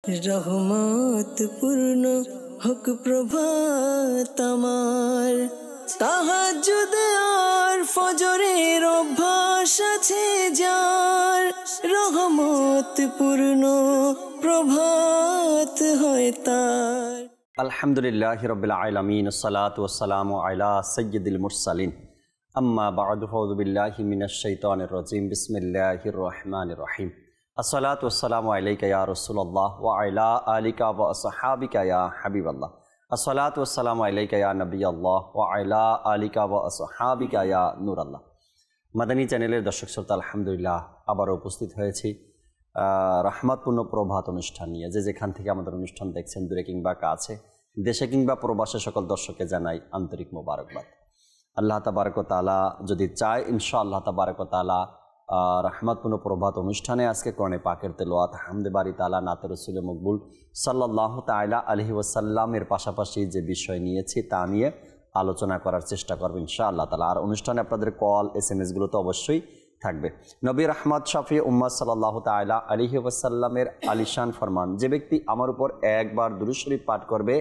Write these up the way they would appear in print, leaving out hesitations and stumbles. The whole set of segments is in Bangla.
রহমত পূর্ণ হোক প্রভাত আমার, তাহাজ্জুদ আর ফজরের অভ্যাস আছে যার, রহমত পূর্ণ প্রভাত হয় তার। আলহামদুলিল্লাহি রাব্বিল আলামিন, আসসালাতু ওয়াসসালামু আলা সাইয়্যিদিল মুরসালিন, আম্মা বা'দু, ফাউযু বিল্লাহি মিনাশ শাইতানির রাজীম, বিসমিল্লাহির রহমানির রহিম। আসসালাতু ওয়াসসালামু আলাইকা ইয়া রাসূলুল্লাহ ওয়া আলা আলিকা ওয়া আসহাবিকা ইয়া হাবিবাল্লাহ। আসসালাতু ওয়াসসালামু আলাইকা ইয়া নবিয়াল্লাহ ওয়া আলা আলিকা ওয়া আসহাবিকা ইয়া নূরাল্লাহ। মাদানী চ্যানেলের দর্শক শ্রোতা, আলহামদুলিল্লাহ আবারও উপস্থিত হয়েছি রহমতপূর্ণ প্রভাত অনুষ্ঠান নিয়ে। যে যেখান থেকে আমাদের অনুষ্ঠান দেখছেন, দূরে কিংবা কাছে, দেশে কিংবা প্রবাসে, সকল দর্শককে জানাই আন্তরিক মোবারকবাদ। আল্লাহ তাবারক ওয়া তাআলা যদি চায়, ইনশাআল্লাহ তাবারক ওয়া তাআলা রহমতপূর্ণ প্রভাত অনুষ্ঠানে আজকে কোরআনে পাকের তেলাওয়াত, হামদে বারি তাআলা, নাতে রাসূল মকবুল সাল্লাল্লাহু তাআলা আলাইহি ওয়াসাল্লামের পাশাপাশি যে বিষয় নিয়েছি তা নিয়ে আলোচনা করার চেষ্টা করব ইনশাআল্লাহ তাআলা। আর অনুষ্ঠানে আপনাদের কল, SMS-গুলো তো অবশ্যই থাকবে। নবী রাহমাত শাফি উম্মাত সাল্লাল্লাহু তাআলা আলাইহি ওয়াসাল্লামের আলিশান ফরমান, যে ব্যক্তি আমার উপর একবার দুরূদ শরীফ পাঠ করবে,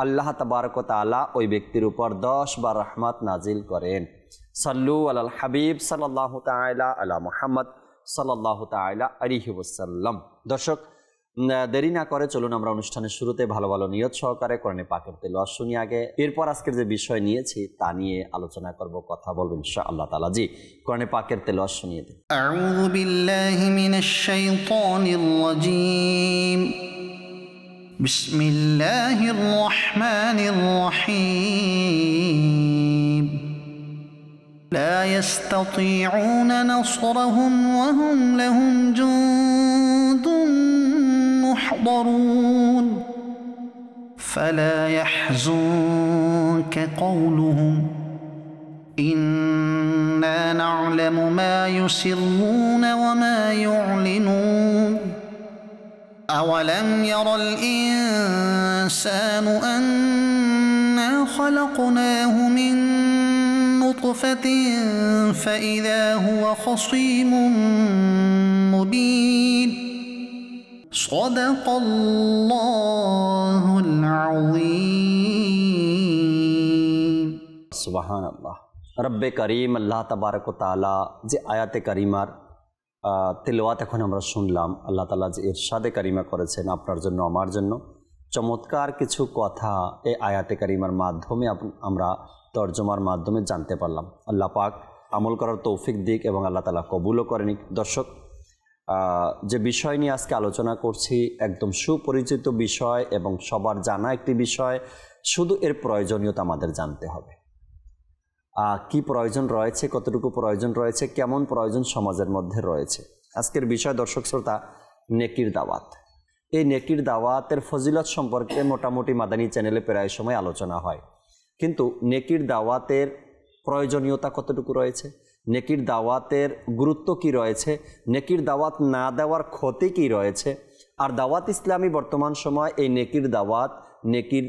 আল্লাহ তাবারক ওয়া তাআলা ওই ব্যক্তির উপর 10 বার রহমত নাজিল করেন। সাল্লু আলাল হাবিব সাল্লাল্লাহু তাআলা আলা মুহাম্মদ সাল্লাল্লাহু তাআলা আলাইহি ওয়াসাল্লাম। দর্শক, দেরি না করে চলুন আমরা অনুষ্ঠানের শুরুতে ভালো ভালো নিয়ত সহকারে কোরআনে পাকের তেলাওয়াত শুনি আগে, এরপর আজকের যে বিষয় নিয়েছি তা নিয়ে আলোচনা করব, কথা বলবো ইনশাআল্লাহ তাআলা। জি, কোরআনে পাকের তেলাওয়াত শুনিয়ে দিন। আউযু বিল্লাহি মিনাশ শাইতানির রাজীম। বিসমিল্লাহির রহমানির রহিম। لا يستطيعون نصرهم وهم لهم جند محضرون فلا يحزنك قولهم إنا نعلم ما يسرون وما يعلنون أولم ير الإنسان أنا خلقناه من نطفة فإذا هو خصيم مبين صدق الله العظيم। সুবহানাল্লাহ। রব্বে করিম আল্লাহ তাবারক ওয়া তাআলা যে আয়াতে কারিমার তেলাওয়াত এখন আমরা শুনলাম, আল্লাহ তাআলা যে ইরশাদে কারিমা করেছেন আপনার জন্য, আমার জন্য, চমৎকার কিছু কথা এই আয়াতে কারিমার মাধ্যমে আমরা তর্জমার মাধ্যমে জানতে পারলাম। আল্লাহ পাক আমল করার তৌফিক দিক এবং আল্লাহ তাআলা কবুলও করেন। দর্শক, যে বিষয় নিয়ে আজকে আলোচনা করছি একদম সুপরিচিত বিষয় এবং সবার জানা একটি বিষয়, শুধু এর প্রয়োজনীয়তা আমাদের জানতে হবে। কি প্রয়োজন রয়েছে, কতটুকু প্রয়োজন রয়েছে, কেমন প্রয়োজন সমাজের মধ্যে রয়েছে। আজকের বিষয় দর্শক শ্রোতা, নেকির দাওয়াত। এই নেকির দাওয়াতের ফজিলত সম্পর্কে মোটামুটি মাদানী চ্যানেলে প্রায় সময় আলোচনা হয়, কিন্তু নেকির দাওয়াতের প্রয়োজনীয়তা কতটুকু রয়েছে, নেকির দাওয়াতের গুরুত্ব কি রয়েছে, নেকির দাওয়াত না দেওয়ার ক্ষতি কি রয়েছে, আর দাওয়াত ইসলামী বর্তমান সময় এই নেকির দাওয়াত, নেকির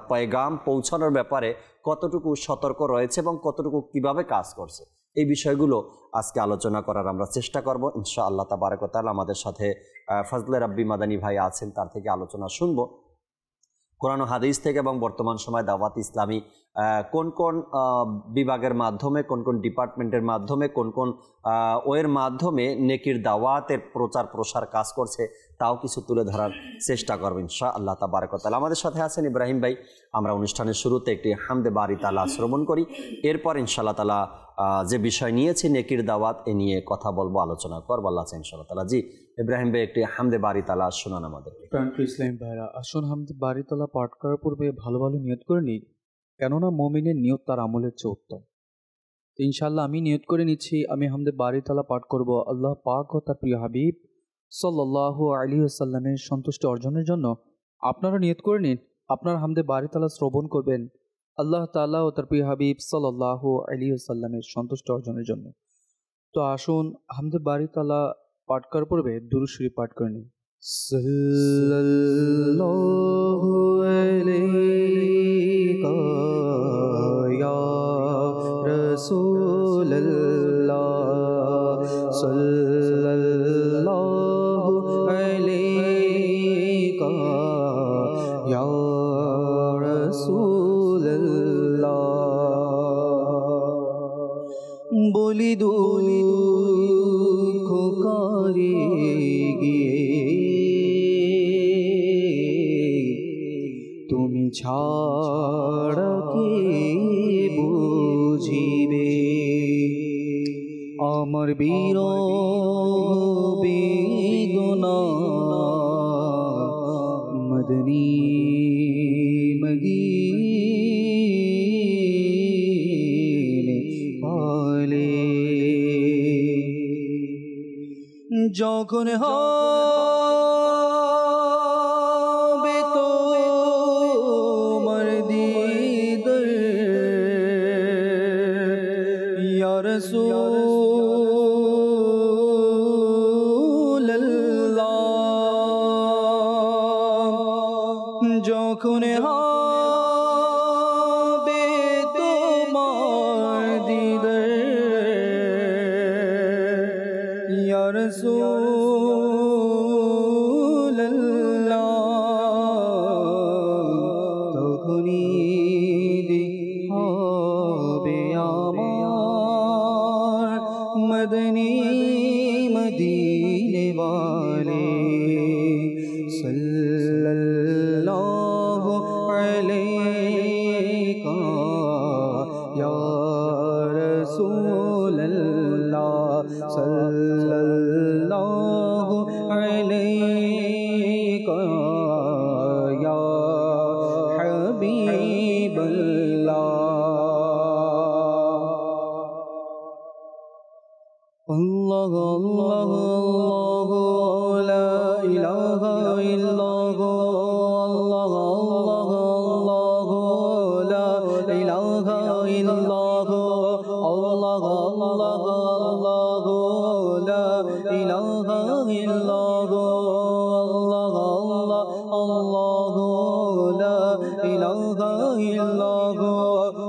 পয়গাম পৌঁছানোর ব্যাপারে কতটুকু সতর্ক রয়েছে এবং কতটুকু কিভাবে কাজ করছে, এই বিষয়গুলো আজকে আলোচনা করার আমরা চেষ্টা করব ইনশাআল্লাহ তাবারক ওয়া তাআলা। আমাদের সাথে ফজলে রাব্বি মাদানী ভাই আছেন, তার থেকে আলোচনা শুনবো কোরআন ও হাদিস থেকে, এবং বর্তমান সময় দাওয়াত ইসলামী কোন কোন বিভাগের মাধ্যমে, কোন কোন ডিপার্টমেন্টের মাধ্যমে, কোন কোন ওয়ের মাধ্যমে নেকির দাওয়াতের প্রচার প্রসার কাজ করছে, তাও কিছু তুলে ধরার চেষ্টা করবেন ইনশাআল্লাহ তাবারক ওয়া তাআলা। আমাদের সাথে আছেন ইব্রাহিম ভাই। আমরা অনুষ্ঠানের শুরুতে একটি হামদে বারি তাআলা শ্রবণ করি, এরপর ইনশাআল্লাহ তাআলা যে বিষয় নিয়েছি নেকির দাওয়াত, এ নিয়ে কথা বলবো, আলোচনা করবো আল্লাহ ইনশাআল্লাহ তাআলা। জি ইব্রাহিম ভাই, একটি হামদে বারি তাআলা শোনান আমাদের। প্রাণপ্রিয় ইসলামী ভাইরা, আসুন হামদে বারি তাআলা পাঠ করার পূর্বে ভালো ভালো নিয়ত করে নিই, কেননা মুমিনের নিয়ত তার আমলের চেয়ে উত্তম। ইনশাআল্লাহ আমি নিয়ত করে নিচ্ছি, আমি হামদে বারি তাআলা পাঠ করব আল্লাহ পাক ও তার প্রিয় হাবিব সাল্লাল্লাহু আলাইহি ওয়াসাল্লামের সন্তুষ্টি অর্জনের জন্য। আপনারা নিয়ত করে নিন, আপনার হামদে বারি তাআলা শ্রবণ করবেন আল্লাহ তাআলা ও তার প্রিয় হাবিব সাল্লাল্লাহু আলাইহি ওয়াসাল্লামের সন্তুষ্টি অর্জনের জন্য। তো আসুন হামদে বারি তাআলা পাঠ করার পূর্বে দুরূদ শরীফ পাঠ করে নিন। সাল্লাল্লাহু আলাইকা ইয়া রাসূলুল্লাহ, সাল্লাল্লাহু আলাইকা বলি দুঃখ করে গিয়ে তুমি ছাড়া কে বুঝিবে আমার বিরহ বেদনা মদনী মদিনে পালে যখন হবে তোমার দিদার ইয়া রাসূলুল্লাহ যখন হবে তোমার দিদার ইয়া রাসূলুল্লাহ তখনই হবে আমার মদনী মদিনে वाले सल्लल्लाहु अलैका या रसूलल्लाह सल्लल्लाहु अलैका या हबीबल्लाह अल्लाह अल्लाह अल्लाह ला इलाहा इल्लल्लाह अल्लाह अल्लाह अल्लाह ला इलाहा इल्लल्लाह अल्लाह अल्लाह अल्लाह ला इलाहा इल्लल्लाह अल्लाह अल्लाह अल्लाह ला इलाहा इल्लल्लाह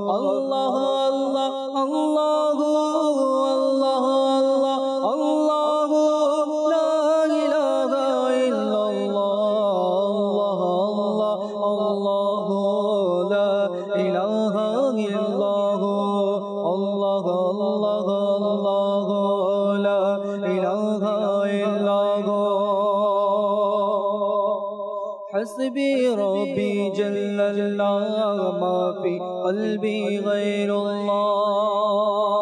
अल्लाह अल्लाह अल्लाह حسبي ربي جل الله ما في قلبي غير الله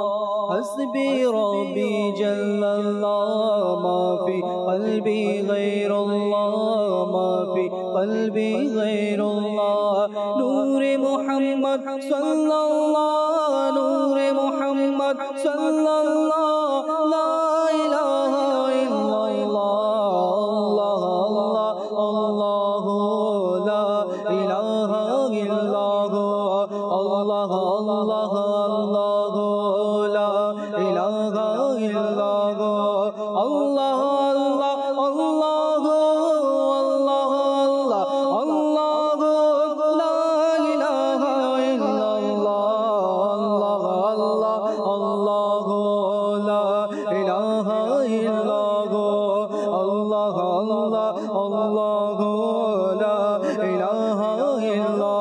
حسبي ربي جل الله ما في قلبي غير الله ما في قلبي غير الله نور محمد صلى الله نور محمد صلى الله لا إله إلا الله الله الله لا إله إلا الله الله الله لا إله إلا الله الله الله الله الله لا إله إلا الله الله الله لا إله إلا الله الله الله لا إله إلا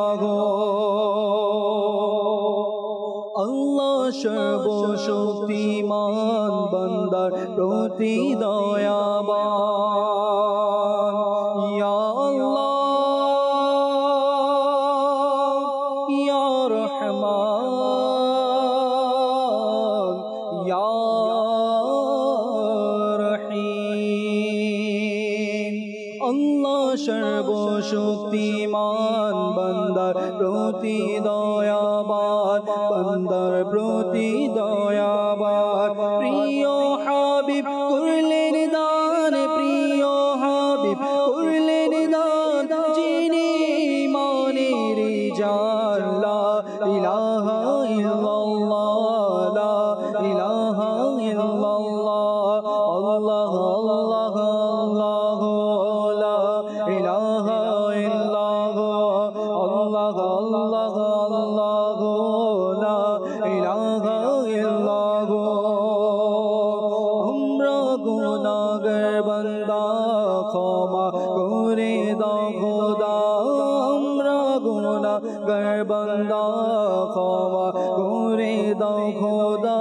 আল্লাহ সর্বশক্তিমান বান্দার প্রতি দয়াবান ইয়া আল্লাহ ইয়া রহমান ইয়া রহিম আল্লাহ সর্বশক্তিমান বান্দার প্রতি দয়াবান বান্দার প্রতি দয়াবান প্রিয় হাবিব করলেন দান প্রিয় হাবিব করলেন দান যিনি মানের জান লা ইলাহা ইল্লাল্লাহ লা ইলাহা ইল্লাল্লাহ আল্লাহ আল্লাহ আল্লাহ লা ইলাহা ইল্লাল্লাহ আল্লাহ আল্লাহ আল্লাহ লা ইলাহা ইল্লাল্লাহ আমরা গুনাহগার বান্দা ক্ষমা করে দাও খোদা আমরা গুনাহগার বান্দা ক্ষমা করে দাও খোদা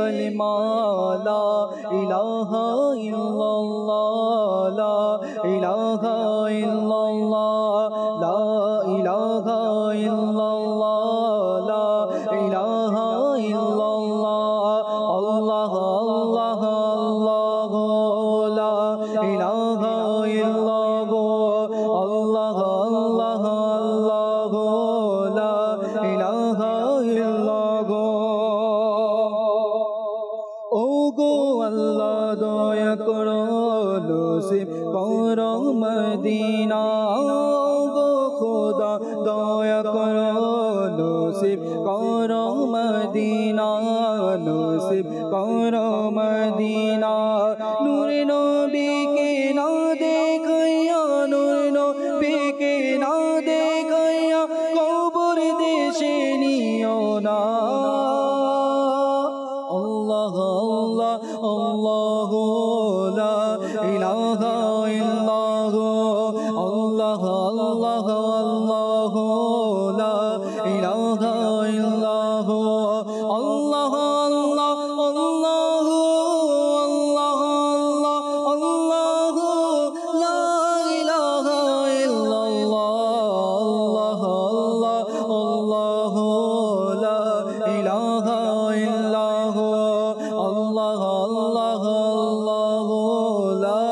কালিমা লা ইলাহা ইল্লাল্লাহ লা ইলাহা ইল্লাল্লাহ লা ইলাহা ইল্লাল্লাহ লা ইলাহা ইল্লাল্লাহ আল্লাহ আল্লাহ আল্লাহ লা ইলাহা ইল্লাল্লাহ আল্লাহ আল্লাহ আল্লাহ লা ইলাহা ইল্লাল্লাহ ও গো আল্লাহ দয়া করো নসিব করো মদিনা গো খোদা দয়া করো নসিব করো মদিনা নসিব করো মদিনা নূরে নবীকে না দেখাইয়া নূরে নবীকে না দেখাইয়া কবর দেশে নিও না আল্লাহ আল্লাহ আল্লাহ লা ইলাহা ইল্লাল্লাহ আল্লাহ আল্লাহ আল্লাহ লা ইলাহা ইল্লাল্লাহ আল্লাহ আল্লাহ আল্লাহ আল্লাহ আল্লাহ লা ইলাহা ইল্লাল্লাহ আল্লাহ আল্লাহ লা ইলাহা ইল্লাল্লাহ আল্লাহ আল্লাহ আল্লাহ লা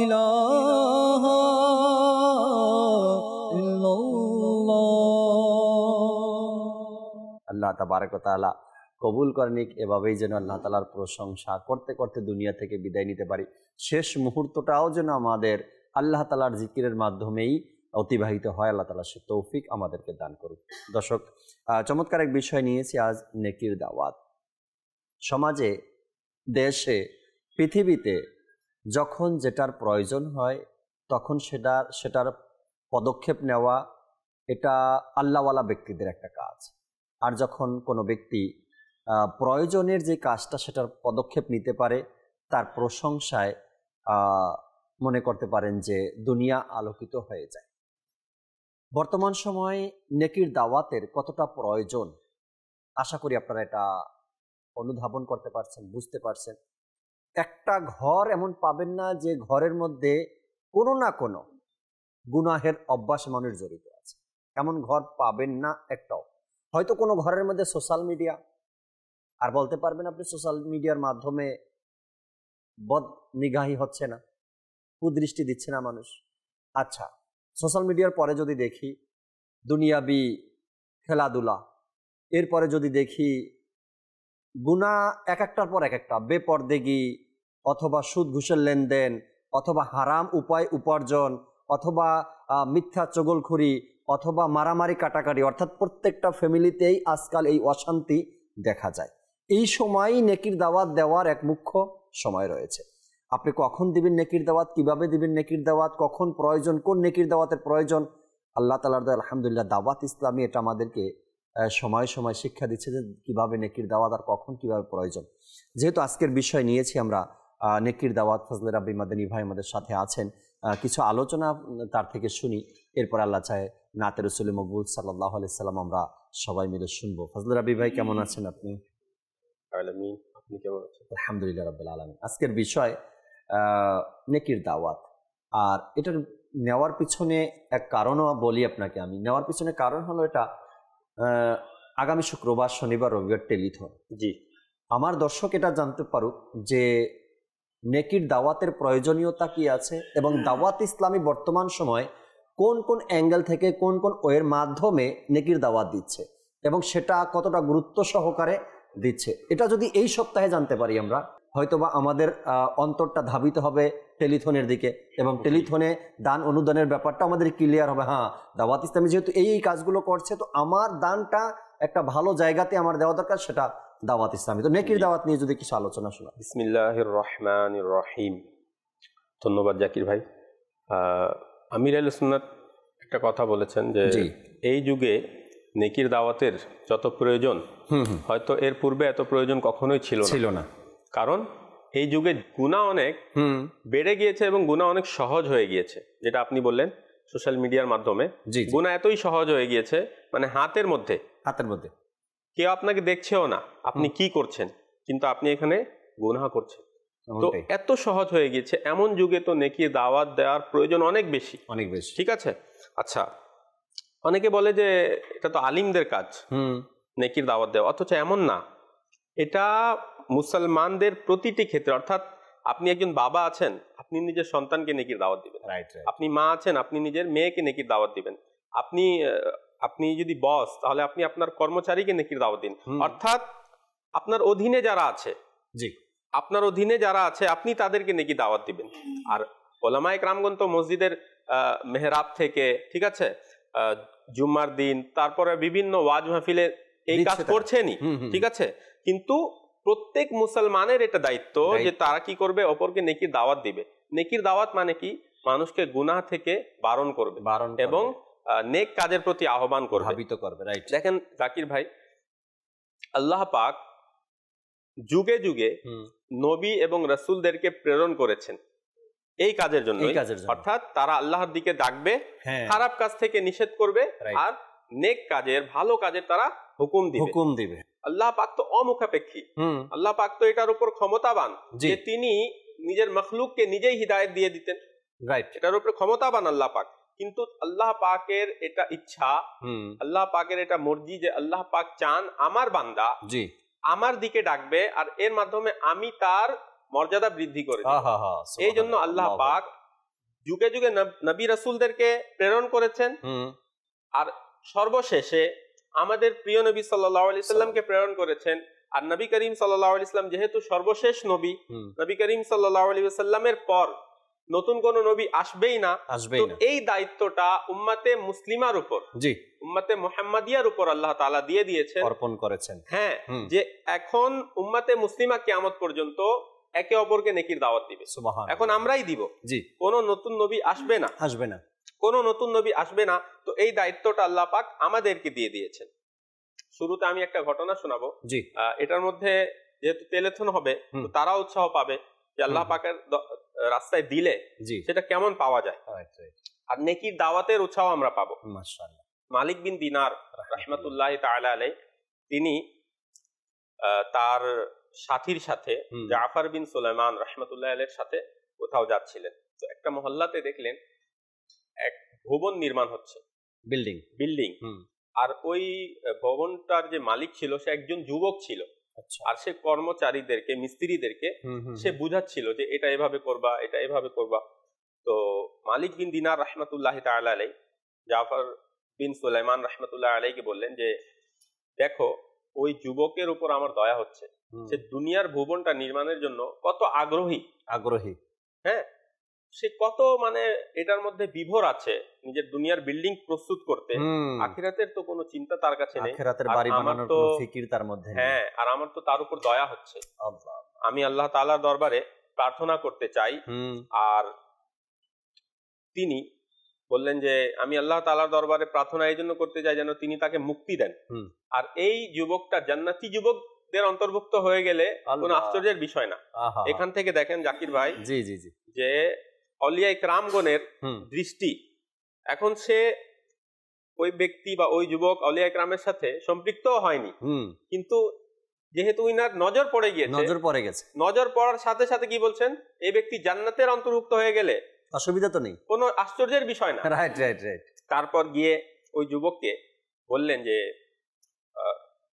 ইলাহা ইল্লাল্লাহ। আল্লাহ তাবারক ওয়া তাআলা কবুল করেনিক, এভাবেই যেন আল্লাহ তাআলার প্রশংসা করতে করতে দুনিয়া থেকে বিদায় নিতে পারি। শেষ মুহূর্তটাও যেন আমাদের আল্লাহ তাআলার জিকিরের মাধ্যমেই অতিবাহিত হয়। আল্লাহ তাআলা সে তৌফিক আমাদেরকে দান করুক। দর্শক, চমৎকার এক বিষয় নিয়েছি আজ, নেকির দাওয়াত। সমাজে, দেশে, পৃথিবীতে যখন যেটার প্রয়োজন হয় তখন সেটার পদক্ষেপ নেওয়া, এটা আল্লাহওয়ালা ব্যক্তিদের একটা কাজ। আর যখন কোনো ব্যক্তি প্রয়োজনের যে কাজটা সেটার পদক্ষেপ নিতে পারে, তার প্রশংসায় মনে করতে পারেন যে দুনিয়া আলোকিত হয়ে যায়। বর্তমান সময়ে নেকির দাওয়াতের কতটা প্রয়োজন, আশা করি আপনারা এটা অনুধাবন করতে পারছেন, বুঝতে পারছেন। একটা ঘর এমন পাবেন না যে ঘরের মধ্যে কোনো না কোনো গুনাহের অভ্যাস মানুষ জড়িত আছে, এমন ঘর পাবেন না একটাও। হয়তো কোনো ঘরের মধ্যে সোশ্যাল মিডিয়া, আর বলতে পারবেন আপনি সোশ্যাল মিডিয়ার মাধ্যমে বদ নিগাহি হচ্ছে না, কুদৃষ্টি দিচ্ছে না মানুষ। আচ্ছা, সোশ্যাল মিডিয়ার পরে যদি দেখি দুনিয়াবি খেলাধুলা, এরপরে যদি দেখি গুনাহ এক একটার পর এক একটা, বেপরদেগি অথবা সুদ ঘুষের লেনদেন, অথবা হারাম উপায় উপার্জন, অথবা মিথ্যা চগলখুরি, অথবা মারামারি কাটাকাটি, অর্থাৎ প্রত্যেকটা ফ্যামিলিতেই আজকাল এই অশান্তি দেখা যায়। এই সময়ই নেকির দাওয়াত দেওয়ার এক মুখ্য সময় রয়েছে। আপনি কখন দিবেন নেকির দাওয়াত, কিভাবে দিবেন নেকির দাওয়াত, কখন প্রয়োজন, কোন নেকির দাওয়াতের প্রয়োজন, আল্লাহ তাআলার দয়া আলহামদুলিল্লাহ দাওয়াত ইসলামী এটা আমাদেরকে সময় সময় শিক্ষা দিচ্ছে যে কীভাবে নেকির দাওয়াত আর কখন কীভাবে প্রয়োজন। যেহেতু আজকের বিষয় নিয়েছি আমরা নেকির দাওয়াত, ফজলে রাব্বি মাদানী ভাই আমাদের সাথে আছেন, কিছু আলোচনা তার থেকে শুনি, এরপর আল্লাহ চায় নাতে রসুল মকবুল সাল্লাল্লাহু আলাইহি সাল্লাম আমরা সবাই মিলে শুনবো। ফজলে রাব্বি ভাই কেমন আছেন আপনি? আপনি কেমন আছেন? আলহামদুলিল্লাহ রাব্বিল আলামিন। আজকের বিষয় নেকির দাওয়াত, আর এটার নেওয়ার পিছনে এক কারণও বলি আপনাকে আমি। নেওয়ার পিছনে কারণ হলো এটা আগামী শুক্রবার, শনিবার, রবিবার টেলিথন। জি, আমার দর্শক এটা জানতে পারুক যে নেকির দাওয়াতের প্রয়োজনীয়তা কি আছে, এবং দাওয়াত ইসলামী বর্তমান সময় কোন কোন অ্যাঙ্গেল থেকে কোন কোন ওয়ের মাধ্যমে নেকির দাওয়াত দিচ্ছে এবং সেটা কতটা গুরুত্ব সহকারে দিচ্ছে। এটা যদি এই সপ্তাহে জানতে পারি আমরা, হয়তোবা আমাদের অন্তরটা ধাবিত হবে টেলিথনের দিকে, এবং টেলিথনে দান অনুদানের ব্যাপারটা আমাদের ক্লিয়ার হবে। হ্যাঁ, দাওয়াত ইসলামী যেহেতু এই কাজগুলো করছে, তো আমার দানটা একটা ভালো জায়গাতে আমার দেওয়া দরকার, সেটা দাওয়াত ইসলামী। তো নেকির দাওয়াত নিয়ে যদি কিছু আলোচনা শোনা। বিসমিল্লাহির রহমানির রহিম। ধন্যবাদ জাকির ভাই। আমির আহলে সুন্নাত একটা কথা বলেছেন যে এই যুগে নেকির দাওয়াতের যত প্রয়োজন, হয়তো এর পূর্বে এত প্রয়োজন কখনোই ছিল না। কারণ এই যুগে গুনাহ অনেক বেড়ে গিয়েছে এবং গুনাহ অনেক সহজ হয়ে গিয়েছে। যেটা আপনি বললেন, সোশ্যাল মিডিয়ার মাধ্যমে গুনাহ এতই সহজ হয়ে গিয়েছে, মানে হাতের মধ্যে। কেউ আপনাকে দেখছেও না আপনি কি করছেন, কিন্তু আপনি এখানে গুনাহ করছেন। তো এত সহজ হয়ে গিয়েছে, এমন যুগে তো নেকির দাওয়াত দেওয়ার প্রয়োজন অনেক বেশি, অনেক বেশি। ঠিক আছে। আচ্ছা, অনেকে বলে যে এটা তো আলিমদের কাজ নেকির দাওয়াত দেওয়া, অথচ এমন না। এটা মুসলমানদের প্রতিটি ক্ষেত্রে, অর্থাৎ আপনি একজন বাবা আছেন, আপনি নিজের সন্তানকে নেকির দাওয়াত দিবেন। আপনি মা আছেন, আপনি নিজের মেয়েকে নেকির দাওয়াত দিবেন। আপনি যদি বস, তাহলে আপনি আপনার কর্মচারীকে নেকির দাওয়াত দিন। অর্থাৎ আপনার অধীনে যারা আছে, জি, আপনার অধীনে যারা আছে আপনি তাদেরকে নেকি দাওয়াত দিবেন। আর ওলামায়ে কেরামগণ তো মসজিদের মেহরাব থেকে, ঠিক আছে, জুম্মার দিন, তারপরে বিভিন্ন ওয়াজ মাহফিলে এই কাজ করছেনই, ঠিক আছে। কিন্তু প্রত্যেক মুসলমানের এটা দায়িত্ব যে তারা কি করবে, অপরকে নেকির দাওয়াত দিবে। নেকির দাওয়াত মানে কি? মানুষকে গুনাহ থেকে বারণ করবে এবং নেক কাজের প্রতি আহ্বান করবে। দেখেন জাকির ভাই, আল্লাহ পাক যুগে যুগে নবী এবং রাসূলদেরকে প্রেরণ করেছেন এই কাজের জন্য, অর্থাৎ তারা আল্লাহর দিকে ডাকবে, খারাপ কাজ থেকে নিষেধ করবে, আর নেক কাজের, ভালো কাজের তারা হুকুম দিবে। আল্লাহ পাক তো অমুখাপেক্ষী, আল্লাহ পাক তো এটার উপর ক্ষমতাবান যে তিনি নিজের মখলুককে নিজেই হিদায়াত দিয়ে দিতেন, এটার উপর ক্ষমতাবান আল্লাহ পাক। কিন্তু আল্লাহ পাকের এটা ইচ্ছা, আল্লাহ পাকের এটা মর্জি যে আল্লাহ পাক চান আমার বান্দা আমার দিকে ডাকবে, আর এর মাধ্যমে আমি তার মর্যাদা বৃদ্ধি করে দেব। এই জন্য আল্লাহ পাক যুগে যুগে নবী রাসূলদেরকে প্রেরণ করেছেন, আর সর্বশেষে আমাদের প্রিয় নবী সাল্লাল্লাহু আলাইহি সাল্লামকে প্রেরণ করেছেন। আর নবী করিম সাল্লাল্লাহু আলাইহি সাল্লাম যেহেতু সর্বশেষ নবী, নবী করিম সাল্লাল্লাহু আলাইহি সাল্লামের পর নতুন কোন নবী আসবেই না। তো এই দায়িত্বটা উম্মতে মুসলিমার উপর, উম্মতে মুহাম্মাদিয়ার উপর আল্লাহ তাআলা দিয়ে দিয়েছেন, অর্পণ করেছেন। হ্যাঁ, যে এখন উম্মতে মুসলিমা কিয়ামত পর্যন্ত একে অপরকে নেকির দাওয়াত দিবে। এখন আমরাই দিব, কোন নতুন নবী আসবে না, কোন নতুন নবী আসবে না। তো এই দায়িত্বটা আল্লাহ পাক আমাদেরকে দিয়ে দিয়েছেন। শুরুতে আমি একটা ঘটনা শোনাবো, এটার মধ্যে যেহেতু তেলেথন হবে, তো তারা উৎসাহ পাবে যে আল্লাহ পাকের রাস্তায় দিলে সেটা কেমন পাওয়া যায়, আর নেকির দাওয়াতের উৎসাহ আমরা পাবো। মাশাআল্লাহ। মালিক বিন দিনার রাহমাতুল্লাহি তাআলা আলাইহি, তিনি তার সাথীর সাথে জাফর বিন সুলাইমান রাহমাতুল্লাহি আলাইহির সাথে কোথাও যাচ্ছিলেন। তো একটা মহল্লাতে দেখলেন এক ভবন নির্মাণ হচ্ছে, বিল্ডিং। আর ওই ভবনটার যে মালিক ছিল সে একজন যুবক ছিল, আর সে কর্মচারীদেরকে, মিস্ত্রিদেরকে সে বুঝাচ্ছিল যে এটা এভাবে করবা, এটা এভাবে করবা। তো মালিক বিন দিনার রাহমাতুল্লাহি তাআলা আলাইহি জাফর বিন সুলাইমান রাহমাতুল্লাহি আলাইহিকে বললেন যে দেখো, ওই যুবকের উপর আমার দয়া হচ্ছে, সে দুনিয়ার ভবনটা নির্মাণের জন্য কত আগ্রহী, হ্যাঁ, সে কত মানে এটার মধ্যে বিভোর আছে নিজের দুনিয়ার বিল্ডিং প্রস্তুত করতে। আখিরাতের তো কোনো চিন্তা তার কাছে নেই, হ্যাঁ, আর আমার তো তার উপর দয়া হচ্ছে। আমি আল্লাহ তাআলার দরবারে প্রার্থনা করতে চাই। আর তিনি বললেন যে আমি আল্লাহ তাআলার দরবারে প্রার্থনা এই জন্য করতে চাই যেন তিনি তাকে মুক্তি দেন। আর এই যুবকটা জান্নাতি যুবকদের অন্তর্ভুক্ত হয়ে গেলে কোনো আশ্চর্যের বিষয় না। এখান থেকে দেখেন জাকির ভাই, যে আউলিয়া ইকরামগণের দৃষ্টি, এখন সে ওই ব্যক্তি বা ওই যুবক আউলিয়া ইকরামের সাথে সম্পৃক্ত হয়নি, কিন্তু যেহেতু ইনার নজর পড়ে গেছে, নজর পড়ার সাথে সাথে কি বলছেন, এই ব্যক্তি জান্নাতের অন্তর্ভুক্ত হয়ে গেলে অসুবিধা তো নেই, কোনো আশ্চর্যের বিষয় না। তারপর গিয়ে ওই যুবককে বললেন যে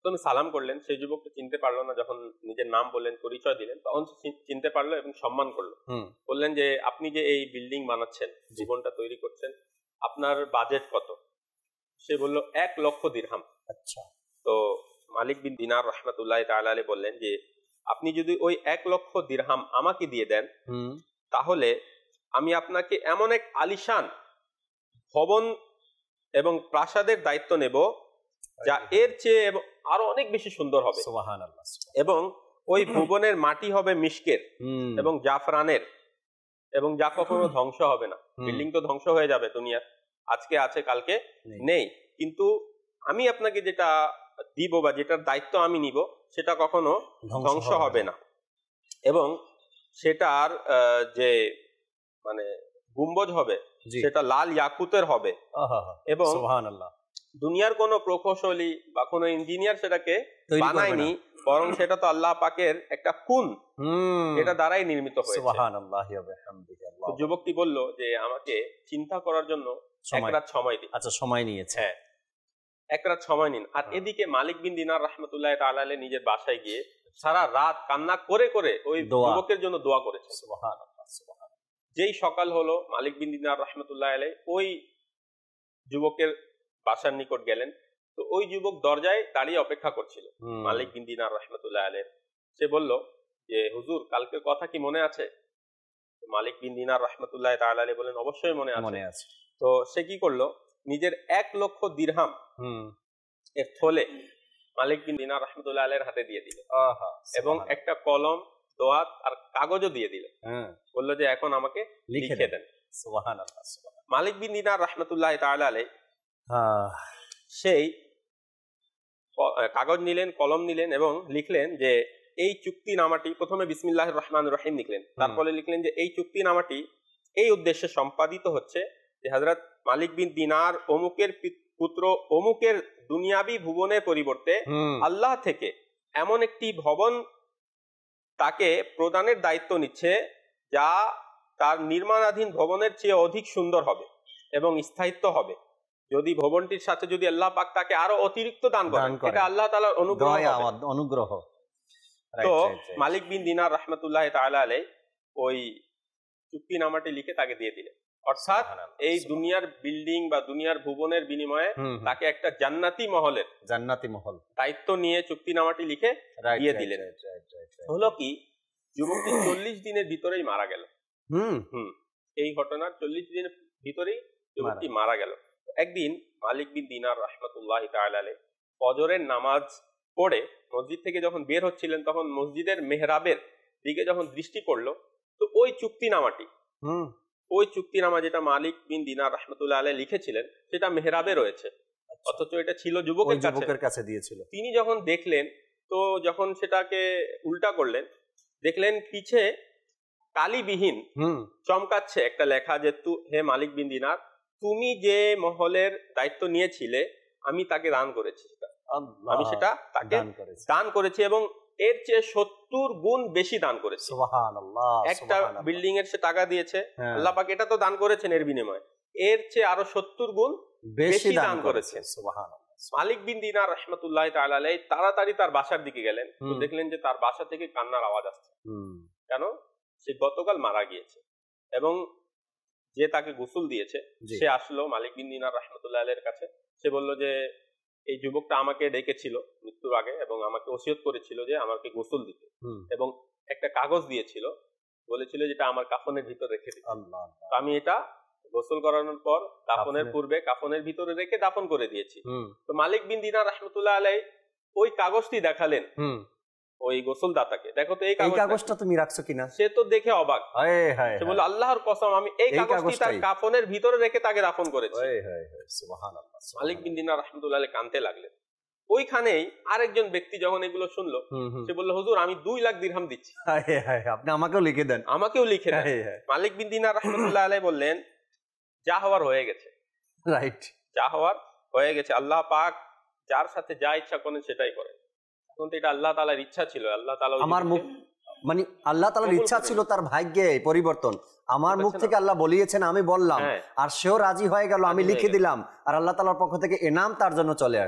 তুমি সালাম করলেন, সেই যুবককে চিনতে পারলো না। যখন নিজের নাম বললেন, পরিচয় দিলেন, তখন চিনতে পারলো এবং সম্মান করলো। বললেন যে আপনি যে এই বিল্ডিং বানাচ্ছেন, জীবনটা তৈরি করছেন, আপনার বাজেট কত? সে বলল 1 লক্ষ দিরহাম। আচ্ছা। তো মালিক বিন দিনার রাহমাতুল্লাহি তাআলা আলাইহি বললেন যে আপনি যদি ওই 1 লক্ষ দিরহাম আমাকে দিয়ে দেন, তাহলে আমি আপনাকে এমন এক আলিশান ভবন এবং প্রাসাদের দায়িত্ব নেব যা এর চেয়ে আরো অনেক বেশি সুন্দর হবে। সুবহানাল্লাহ। এবং ওই ভবনের মাটি হবে মিশকের এবং জাফরানের, এবং যা কখনো ধ্বংস হবে না। বিল্ডিং তো ধ্বংস হয়ে যাবে, দুনিয়া আজকে আছে কালকে নেই, কিন্তু আমি আপনাকে যেটা দিব বা যেটার দায়িত্ব আমি নিব সেটা কখনো ধ্বংস হবে না। এবং সেটার যে মানে গুম্বজ হবে সেটা লাল ইয়াকুতের হবে। এবং দুনিয়ার কোনো প্রকৌশলী বা কোনো ইঞ্জিনিয়ার সেটাকে তৈরি করবে না। বানায়নি, বরং সেটা তো আল্লাহ পাকের একটা কুন, এটা দ্বারাই নির্মিত হয়েছে। সুবহানাল্লাহি ওয়া বিহামদিহি। তো যুবকটি বলল যে আমাকে চিন্তা করার জন্য এক সময়। রাত সময় দিন। আচ্ছা, সময় নিয়েছে। হ্যাঁ, এক রাত সময় নিন। আর এদিকে মালিক বিন দিনার রাহমাতুল্লাহ তাআলা আলাইহি নিজের বাসায় গিয়ে সারা রাত কান্না করে করে ওই দোয়া। যুবকের জন্য দোয়া করেছে। সুবহানাল্লাহ, সুবহানাল্লাহ। যেই সকাল হলো, মালিক বিন দিনার রাহমাতুল্লাহ আলাইহি ওই যুবকের বাসার নিকট গেলেন। তো ওই যুবক দরজায় দাঁড়িয়ে অপেক্ষা করছিল মালিক বিন দিনার রাহমাতুল্লাহ আলাইহি। সে বলল যে হুজুর, কালকের কথা কি মনে আছে? মালিক বিন দিনার রাহমাতুল্লাহ তাআলা আলাইহি বলেন অবশ্যই মনে আছে। তো সে কি করলো, নিজের 1,00,000 দিরহাম এর থলে মালিক বিন দিনার রাহমাতুল্লাহ আলাইহির হাতে দিয়ে দিল, এবং একটা কলম, দোয়াত আর কাগজও দিয়ে দিল। বললো যে এখন আমাকে লিখে দেন। সুবহানাল্লাহ, সুবহানাল্লাহ। মালিক বিন দিনার রাহমাতুল্লাহ তাআলা আলাইহি সেই কাগজ নিলেন, কলম নিলেন এবং লিখলেন যে এই চুক্তিনামাটি, প্রথমে বিসমিল্লাহির রহমানির রহিম লিখলেন, তারপরে লিখলেন যে এই চুক্তিনামাটি এই উদ্দেশ্যে সম্পাদিত হচ্ছে যে হযরত মালিক বিন দিনার অমুকের পুত্র অমুকের দুনিয়াবি ভুবনের পরিবর্তে আল্লাহ থেকে এমন একটি ভবন তাকে প্রদানের দায়িত্ব নিচ্ছে যা তার নির্মাণাধীন ভবনের চেয়ে অধিক সুন্দর হবে এবং স্থায়িত্ব হবে। যদি ভবনটির সাথে যদি আল্লাহ পাক তাকে আরো অতিরিক্ত দান করেন, এটা আল্লাহ তাআলার অনুগ্রহ। তো মালিক বিন দিনার রাহমাতুল্লাহ তাআলা আলাইহি ওই চুক্তিনামাটি লিখে তাকে দিয়ে দিলেন। অর্থাৎ এই দুনিয়ার বিল্ডিং বা দুনিয়ার ভুবনের বিনিময়ে তাকে একটা জান্নাতি মহলের দায়িত্ব নিয়ে চুক্তিনামাটি লিখে দিয়ে দিলেন। হলো কি, যুবকটি 40 দিনের ভিতরেই মারা গেল। এই ঘটনার 40 দিনের ভিতরেই যুবকটি মারা গেল। একদিন মালিক বিন দিনার রাহমাতুল্লাহ তাআলা আলাইহি ফজরের নামাজ পড়ে মসজিদ থেকে যখন বের হচ্ছিলেন, তখন মসজিদের মেহরাবের দিকে যখন দৃষ্টি পড়লো, তো ওই চুক্তিনামা যেটা মালিক বিন দিনার রাহমাতুল্লাহ আলাইহি লিখেছিলেন সেটা মেহরাবে রয়েছে, অথচ এটা ছিল যুবকের কাছে দিয়েছিল। তিনি যখন দেখলেন, তো যখন সেটাকে উল্টা করলেন, দেখলেন পিছে কালিবিহীন চমকাচ্ছে একটা লেখা যে হে মালিক বিন দিনার, তুমি যে মহলের দায়িত্ব নিয়েছিলে আমি তাকে দান করেছি, আমি সেটা তাকে দান করেছি এবং এর চেয়ে 70 গুণ বেশি দান করেছি। সুবহানাল্লাহ। একটা বিল্ডিং এর সে টাকা দিয়েছে, আল্লাহ পাক এটা তো দান করেছেন, এর বিনিময়ে এর চেয়ে আরো 70 গুণ বেশি দান করেছেন। সুবহানাল্লাহ। মালিক বিন দিনার রাহমাতুল্লাহ তাআলা আলাইহি তাড়াতাড়ি তার বাসার দিকে গেলেন। তো দেখলেন যে তার বাসা থেকে কান্নার আওয়াজ আসছে। কেন? সে গতকাল মারা গিয়েছে এবং যে তাকে গোসল দিয়েছে সে আসলো মালিক বিন দিনার রাহমাতুল্লাহ আলাইহির কাছে। সে বলল যে এই যুবকটা আমাকে ডেকেছিল মৃত্যুর আগে এবং আমাকে ওসিয়ত করেছিল যে আমাকে গোসল দিতে, এবং একটা কাগজ দিয়েছিল, বলেছিল যেটা আমার কাফনের ভিতর রেখে দিতে। আমি এটা গোসল করানোর পর দাফনের পূর্বে কাফনের ভিতরে রেখে দাফন করে দিয়েছি। তো মালিক বিন দিনার রাহমাতুল্লাহ আলাইহি ওই কাগজটি দেখালেন ওই গোসলদাতাকে, দেখো তো এই কাগজটা তুমি রাখছো কিনা। সে তো দেখে অবাক, সে বলল আল্লাহর কসম আমি এই কাগজটি তার কাফনের ভিতরে রেখে তাকে দাফন করেছি। সুবহানাল্লাহ। মালিক বিন দিনার রাহমাতুল্লাহ আলাইহি কাঁদতে লাগলেন। ওইখানেই আরেকজন ব্যক্তি যখন এগুলো শুনলো, সে বলল হুজুর আমি 2 লাখ দিরহাম দিচ্ছি, আপনি আমাকেও লিখে দেন। মালিক বিন দিনার রাহমাতুল্লাহ আলাইহি বললেন যা হওয়ার হয়ে গেছে, রাইট, যা হওয়ার হয়ে গেছে। আল্লাহ পাক যার সাথে যা ইচ্ছা করেন সেটাই করেন। এটা আল্লাহ তাআলার ইচ্ছা ছিল, আল্লাহ তাআলা আমার মুখ মানে আল্লাহ তাআলার ইচ্ছা ছিল তার ভাগ্যে পরিবর্তন। আমার মুখ থেকে আল্লাহ বলিয়েছেন, আমি বললাম, আর সেও রাজি হয়ে গেল, আমি লিখে দিলাম, আর আল্লাহ তাআলার পক্ষ থেকে ইনাম তার জন্য চলে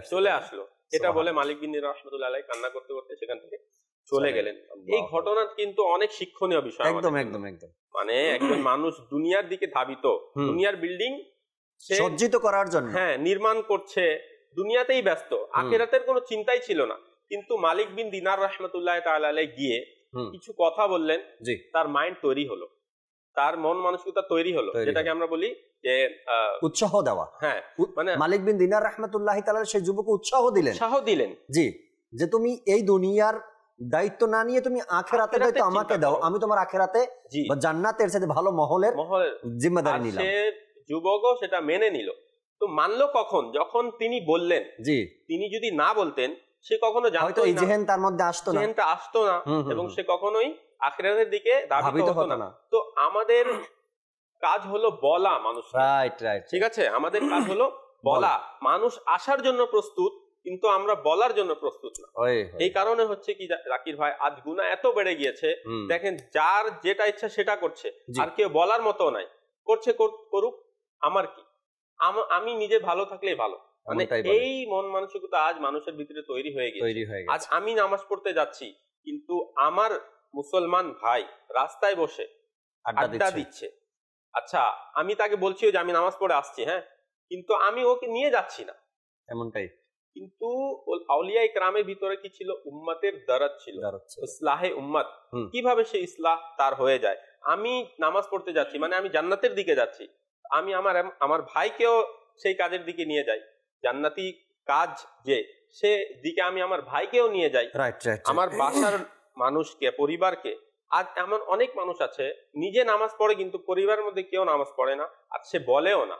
আসলো। এটা বলে মালিক বিন দিনার রাহমাতুল্লাহ আলাইহি কান্না করতে করতে সেখান থেকে চলে গেলেন। এই ঘটনা কিন্তু অনেক শিক্ষণীয় বিষয়। একদম একদম একদম। মানে একজন মানুষ দুনিয়ার দিকে ধাবিত, দুনিয়ার বিল্ডিং সজ্জিত করার জন্য নির্মাণ করছে, দুনিয়াতেই ব্যস্ত, আখিরাতের কোনো চিন্তাই ছিল না। কিন্তু মালিক বিন দিনার রাহমাতুল্লাহ তাআলা আলাইহি গিয়ে কিছু কথা বললেন, তার মাইন্ড তৈরি হলো, তার মন মানসিকতা তৈরি হলো, যেটাকে আমরা বলি যে উৎসাহ দেওয়া। হ্যাঁ, মানে মালিক বিন দিনার রাহমাতুল্লাহ তাআলা সেই যুবককে উৎসাহ দিলেন জি, যে তুমি এই দুনিয়ার দায়িত্ব না নিয়ে তুমি আখিরাতের দায়িত্ব আমাকে দাও, আমি তোমার আখিরাতে বা জান্নাতের সাথে ভালো মহলের জিম্মাদারি নিলাম। সে যুবকও সেটা মেনে নিল। তো মানলো কখন? যখন তিনি বললেন। জি, তিনি যদি না বলতেন সে কখনো জানতো না, জেহেনটা আসতো না এবং সে কখনোই আখিরাতের দিকে ধাবিত হতো না। তো আমাদের কাজ হলো বলা মানুষ, রাইট রাইট, ঠিক আছে, আমাদের কাজ হলো বলা, মানুষ আসার জন্য প্রস্তুত কিন্তু আমরা বলার জন্য প্রস্তুত না। এই কারণে হচ্ছে কি জাকির ভাই, আজ গুনাহ এত বেড়ে গিয়েছে, দেখেন যার যেটা ইচ্ছা সেটা করছে, আর কেউ বলার মতো নাই, করছে করুক, আমার কি, আমি নিজে ভালো থাকলেই ভালো। মানে এই মন মানসিকতা আজ মানুষের ভিতরে তৈরি হয়ে গেছে। আজ আমি নামাজ পড়তে যাচ্ছি কিন্তু আমার মুসলমান ভাই রাস্তায় বসে আড্ডা দিচ্ছে, আচ্ছা আমি তাকে বলছি যে আমি নামাজ পড়ে আসছি, হ্যাঁ, কিন্তু আমি ওকে নিয়ে যাচ্ছি না, এমনটাই। কিন্তু আউলিয়া ইকরামের ভিতরে কি ছিল? উম্মতের দরদ ছিল, ইসলাহে উম্মত, কিভাবে সে ইসলাহ তার হয়ে যায়। আমি নামাজ পড়তে যাচ্ছি মানে আমি জান্নাতের দিকে যাচ্ছি, আমি আমার ভাইকেও সেই কাজের দিকে নিয়ে যাই, জান্নাতি কাজ যে সে দিকে আমি আমার ভাইকেও নিয়ে যাই, আমার বাসার মানুষকে, পরিবারকে। আজ এমন অনেক মানুষ আছে নিজে নামাজ পড়ে কিন্তু পরিবারের মধ্যে কেউ নামাজ পড়ে না, আর সে বলেও না।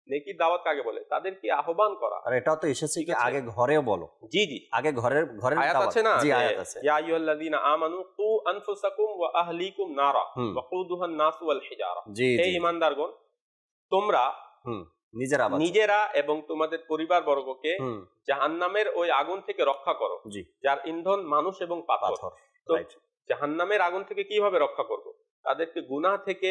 নেকির দাওয়াত কাকে বলে? তাদেরকে আহ্বান করা। আর এটাও তো এসেছে কি আগে ঘরেও বলো। জি জি, আগে ঘরের আয়াত আছে না, জি আয়াত আছে, ইয়া আইয়ুহাল্লাযীনা আমানু কু আনফুসাকুম ওয়া আহলিকুম নারা ওয়াকুদুহান নাস ওয়াল হিজারা। হে ঈমানদারগণ, তোমরা নিজেরা এবং তোমাদের পরিবার বর্গকে জাহান্নামের ওই আগুন থেকে রক্ষা করো, যার ইন্ধন মানুষ এবং পাথর। তো জাহান্নামের আগুন থেকে কিভাবে রক্ষা করব? তাদেরকে গুনাহ থেকে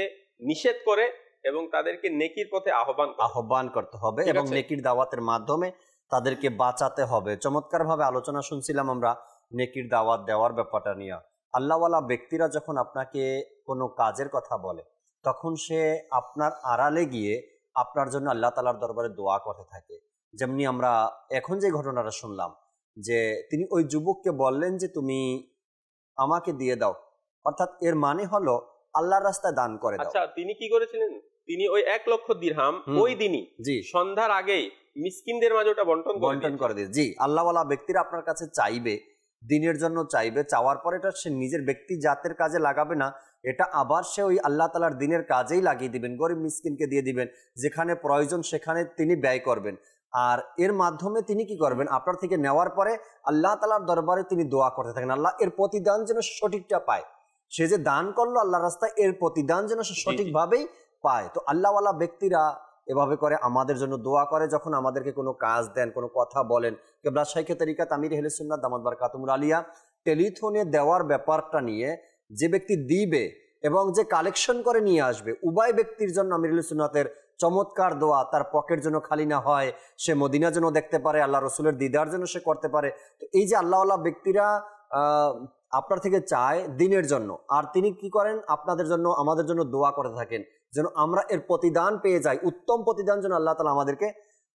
নিষেধ করে এবং তাদেরকে নেকির পথে আহ্বান করতে হবে এবং নেকির দাওয়াতের মাধ্যমে তাদেরকে বাঁচাতে হবে। চমৎকার ভাবে আলোচনা শুনছিলাম আমরা নেকির দাওয়াত দেওয়ার ব্যাপারটা নিয়ে। আল্লাহওয়ালা ব্যক্তিরা যখন আপনাকে কোনো কাজের কথা বলে তখন সে আপনার আড়ালে গিয়ে আপনার জন্য আল্লাহ তাআলার দরবারে দোয়া করতে থাকে। যেমনি আমরা এখন যে ঘটনাটা শুনলাম যে তিনি ওই যুবককে বললেন যে তুমি আমাকে দিয়ে দাও, অর্থাৎ এর মানে হলো আল্লাহর রাস্তায় দান করে দাও। আচ্ছা, তিনি কি করেছিলেন? তিনি ওই 1 লক্ষ দিরহাম ওই দিনই সন্ধ্যার আগেই মিসকিনদের মাঝে ওটা বন্টন করে দিয়ে। জি, আল্লাহওয়ালা ব্যক্তিরা আপনার কাছে চাইবে, দিনের জন্য চাইবে, চাওয়ার পর এটা সে নিজের ব্যক্তি জাতের কাজে লাগাবে না, এটা আবার সে ওই আল্লাহ তাআলার দিনের কাজেই লাগিয়ে দিবেন, গরিব মিসকিনকে দিয়ে দিবেন, যেখানে প্রয়োজন সেখানে তিনি ব্যয় করবেন। আর এর মাধ্যমে তিনি কি করবেন? আপনার থেকে নেওয়ার পরে আল্লাহ তাআলার দরবারে তিনি দোয়া করতে থাকেন, আল্লাহ এর প্রতিদান যেন সঠিকটা পায়। সে যে দান করলো আল্লাহর রাস্তায়, এর প্রতিদান যেন সে সঠিকভাবেই পায়। তো আল্লাহওয়ালা ব্যক্তিরা এভাবে করে আমাদের জন্য দোয়া করে, যখন আমাদেরকে কোনো কাজ দেন, কোনো কথা বলেন। কেবলা শাইখে তরিকাত আমির আহলে সুন্নাত দামাত বারাকাতুহুল আলিয়া টেলিফোনে দেওয়ার ব্যাপারটা নিয়ে যে ব্যক্তি দিবে এবং যে কালেকশন করে নিয়ে আসবে, উভয় ব্যক্তির জন্য আমির আহলে সুন্নাতের চমৎকার দোয়া, তার পকেট যেন খালি না হয়, সে মদিনা যেন দেখতে পারে, আল্লাহ রসুলের দিদার যেন সে করতে পারে। তো এই যে আল্লাহওয়ালা ব্যক্তিরা আপনার থেকে চায় দিনের জন্য, আর তিনি কি করেন? আপনাদের জন্য, আমাদের জন্য দোয়া করে থাকেন যেন আমরা এর প্রতিদান পেয়ে যাই, উত্তম প্রতিদান যেন আল্লাহ তাআলা আমাদেরকে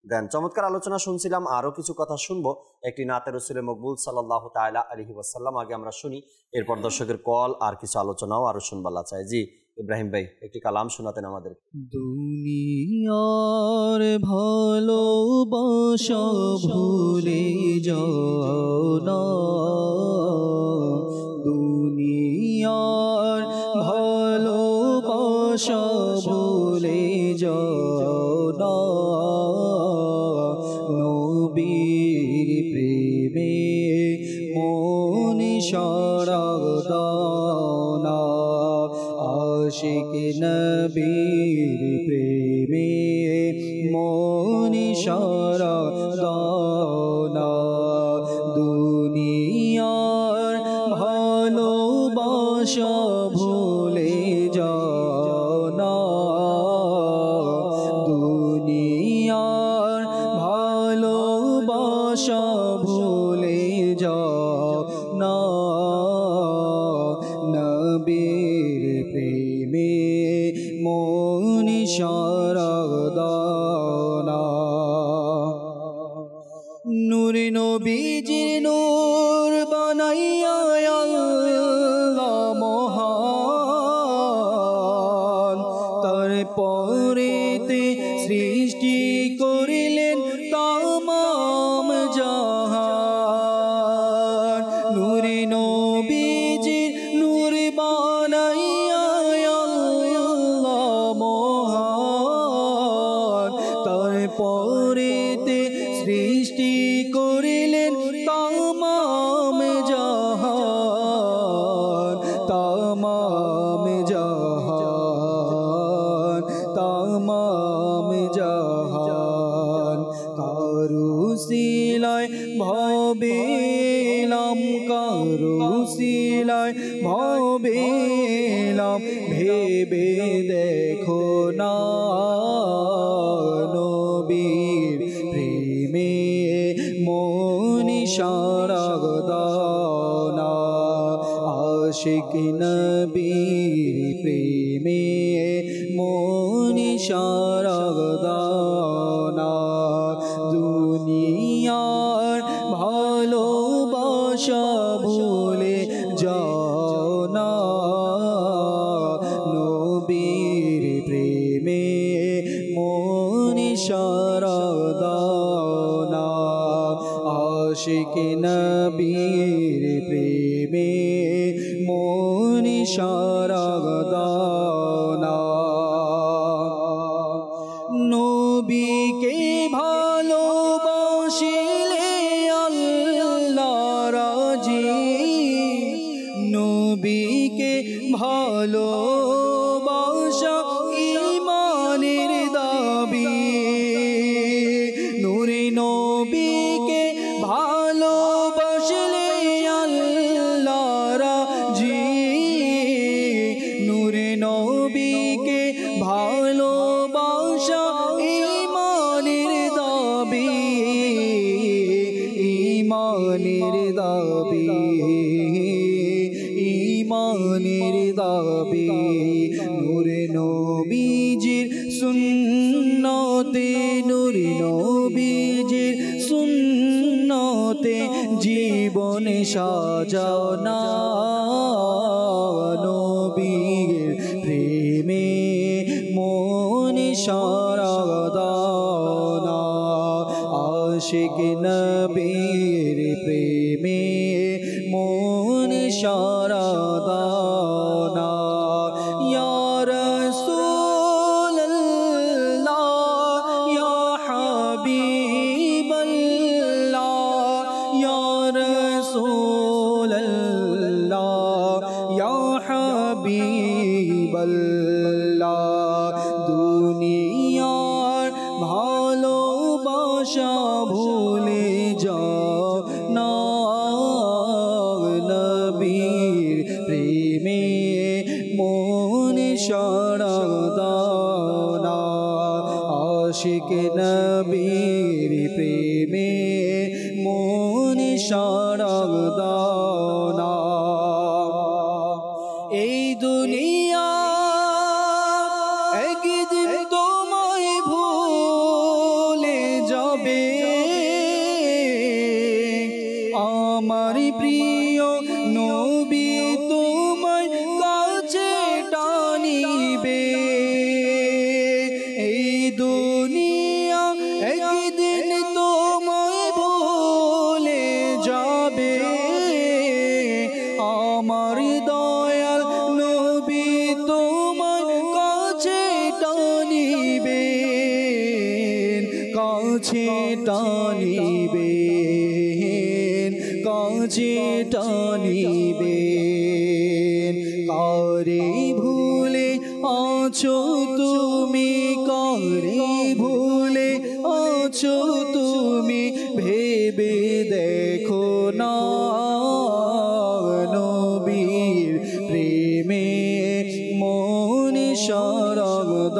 দেন। চমৎকার আলোচনা শুনছিলাম, আরো কিছু কথা শুনবো। একটি নাতে রাসূলে মকবুল সাল্লাল্লাহু তাআলা আলাইহি ওয়াসাল্লাম আগে আমরা শুনি, এরপর দর্শকের কল আর কিছু আলোচনাও আরো শুনবালা চাই। জি ইব্রাহিম ভাই, একটি কালাম শোনাতেন আমাদের। দুনিয়ার ভালোবাসা ভুলে যাও না, দুনিয়ার ভালোবাসা ভুলে যাও না, নবীর প্রেমে মন সারা দাও না, আশিক নবীর প্রেমে মন সারা দাও না, দুনিয়ার ভালোবাসা ভুলে যাও না, দুনিয়ার ভালোবাসা ভুলে যাও না, নবীর প্রেমে মন সারা দাও না, নূর নবীজির নূর বানাইয়া আল্লাহ মহান, তারপরেতে সৃষ্টি করিলেন তামাম জাহান, নূর নবীজির নূর বানাইয়া আল্লাহ মহান, তারপরেতে সৃষ্টি করিলেন তামাম জাহান, তামাম জাহান, তামাম জাহান। ভাবিলাম কারো সিলায় ভাবিলাম ভেবে দেখো না নবীর প্রেমে মন সারগদানা আশিক নবীর প্রেমে মন সারগদানা দুনিয়ার ভালোবাসা ভুলে যাও না নবীর প্রেমে মন সারদানা আশিক নবীর প্রেমে মন সারদানা নবীকে ভালোবাসিলে আল্লাহ রাজি নবীকে ভালোবাসা ঈমানের দাবি নূরে নবীকে ভালোবাসলে আল্লাহ রাজি নূরে নবীকে ভালোবাসা ঈমানের দাবি ঈমানের দাবি ঈমানের দাবি নূরে নবীজির সুন্নতে নূরে নবীজির সুন্নতে জীবন সাজাও না নবীর প্রেমে মন সারদানা আশিক নবীর প্রেমে মন সারদানা ইয়া রাসূলুল্লাহ ইয়া হাবিবাল্লাহ ইয়া রাসূলুল্লাহ ইয়া হাবিবাল্লাহ দুনিয়ার ভালোবাসা ভুলে যাও না নবীর প্রেমে মন সারদানা আশিক নবীর প্রেমে মন সারদানা এই দুনিয়া একদিন তোমায় ভুলে যাবে আমার প্রিয় নবী তোমায় কাছে টানিবে এই দুনিয়া একদিন তোমায় ভুলে যাবে আমার দয়াল নবী তোমার কাছে টানিবে কাছে টানিবে কাছে টানিবে কারে ভুলে আছো তুমি কারে ভুলে আছো তুমি ভেবে দেখো না নবীর প্রেমে মন সারদানা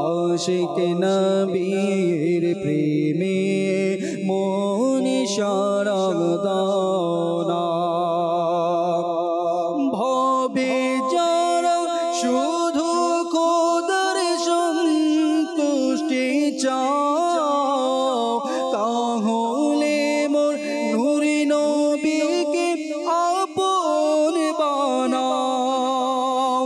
আশিক নবীর প্রেমে মন সারদানা ভবে যারা শুধু খোদার সন্তুষ্টি চাও তাহলে মোর নূরে নবীকে আপন বানাও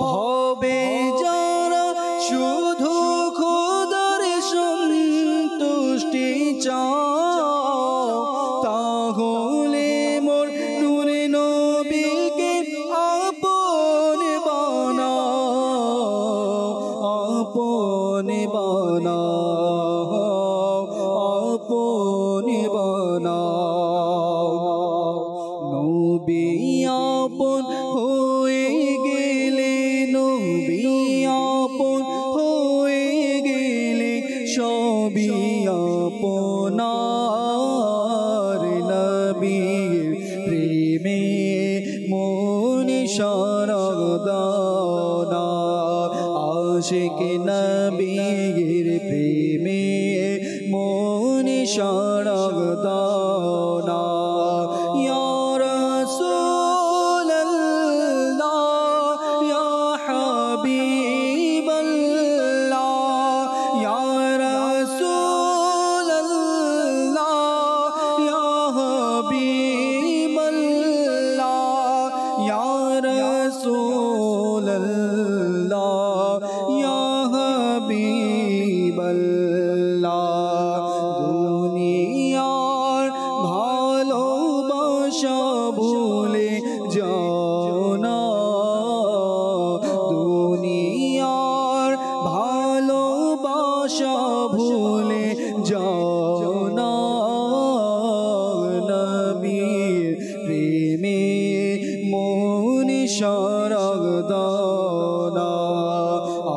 ভবে যারা শুধু খোদার সন্তুষ্টি চাও তাহলে মোর নূরে নবীকে আপন বানাও আপন বানাও আপন বানাও নবী আপন হয়ে গেলে নবী আপন হয়ে গেলে সবই আপনা আশিক নবীর প্রেমে মন সরগ দানা ইয়া রাসূলুল্লাহ ইয়া হাবিবাল্লাহ ইয়া রাসূলুল্লাহ ইয়া হাবিবাল্লাহ ইয়া রাসূলুল্লাহ ইয়া হাবিবাল্লাহ দুনিয়ার ভালোবাসা ভুলে যাও না দুনিয়ার ভালোবাসা ভুলে যাও না নবীর প্রেমে মন সরগ দানা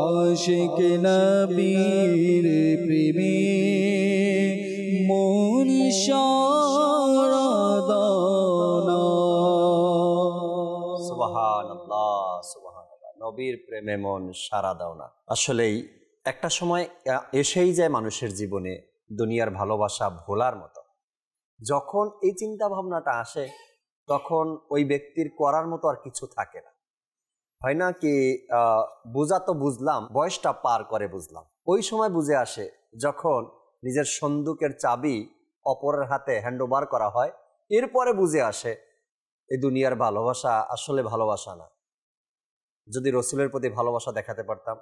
আশিক নবীর প্রেমে মন সরগ দানা সুবহানাল্লাহ সুবহানাল্লাহ। নবীর প্রেমে মন সারা দাও না। আসলেই একটা সময় এসেই যায় মানুষের জীবনে দুনিয়ার ভালোবাসা ভোলার মতো। যখন এই চিন্তা ভাবনাটা আসে তখন ওই ব্যক্তির করার মতো আর কিছু থাকে না। হয় না কি বোঝা তো বুঝলাম, বয়সটা পার করে বুঝলাম। ওই সময় বুঝে আসে যখন নিজের সন্দুকের চাবি অপরের হাতে হ্যান্ডওভার করা হয়। এরপরে বুঝে আসে এই দুনিয়ার ভালোবাসা আসলে ভালোবাসা না। যদি রসুলের প্রতি ভালোবাসা দেখাতে পারতাম।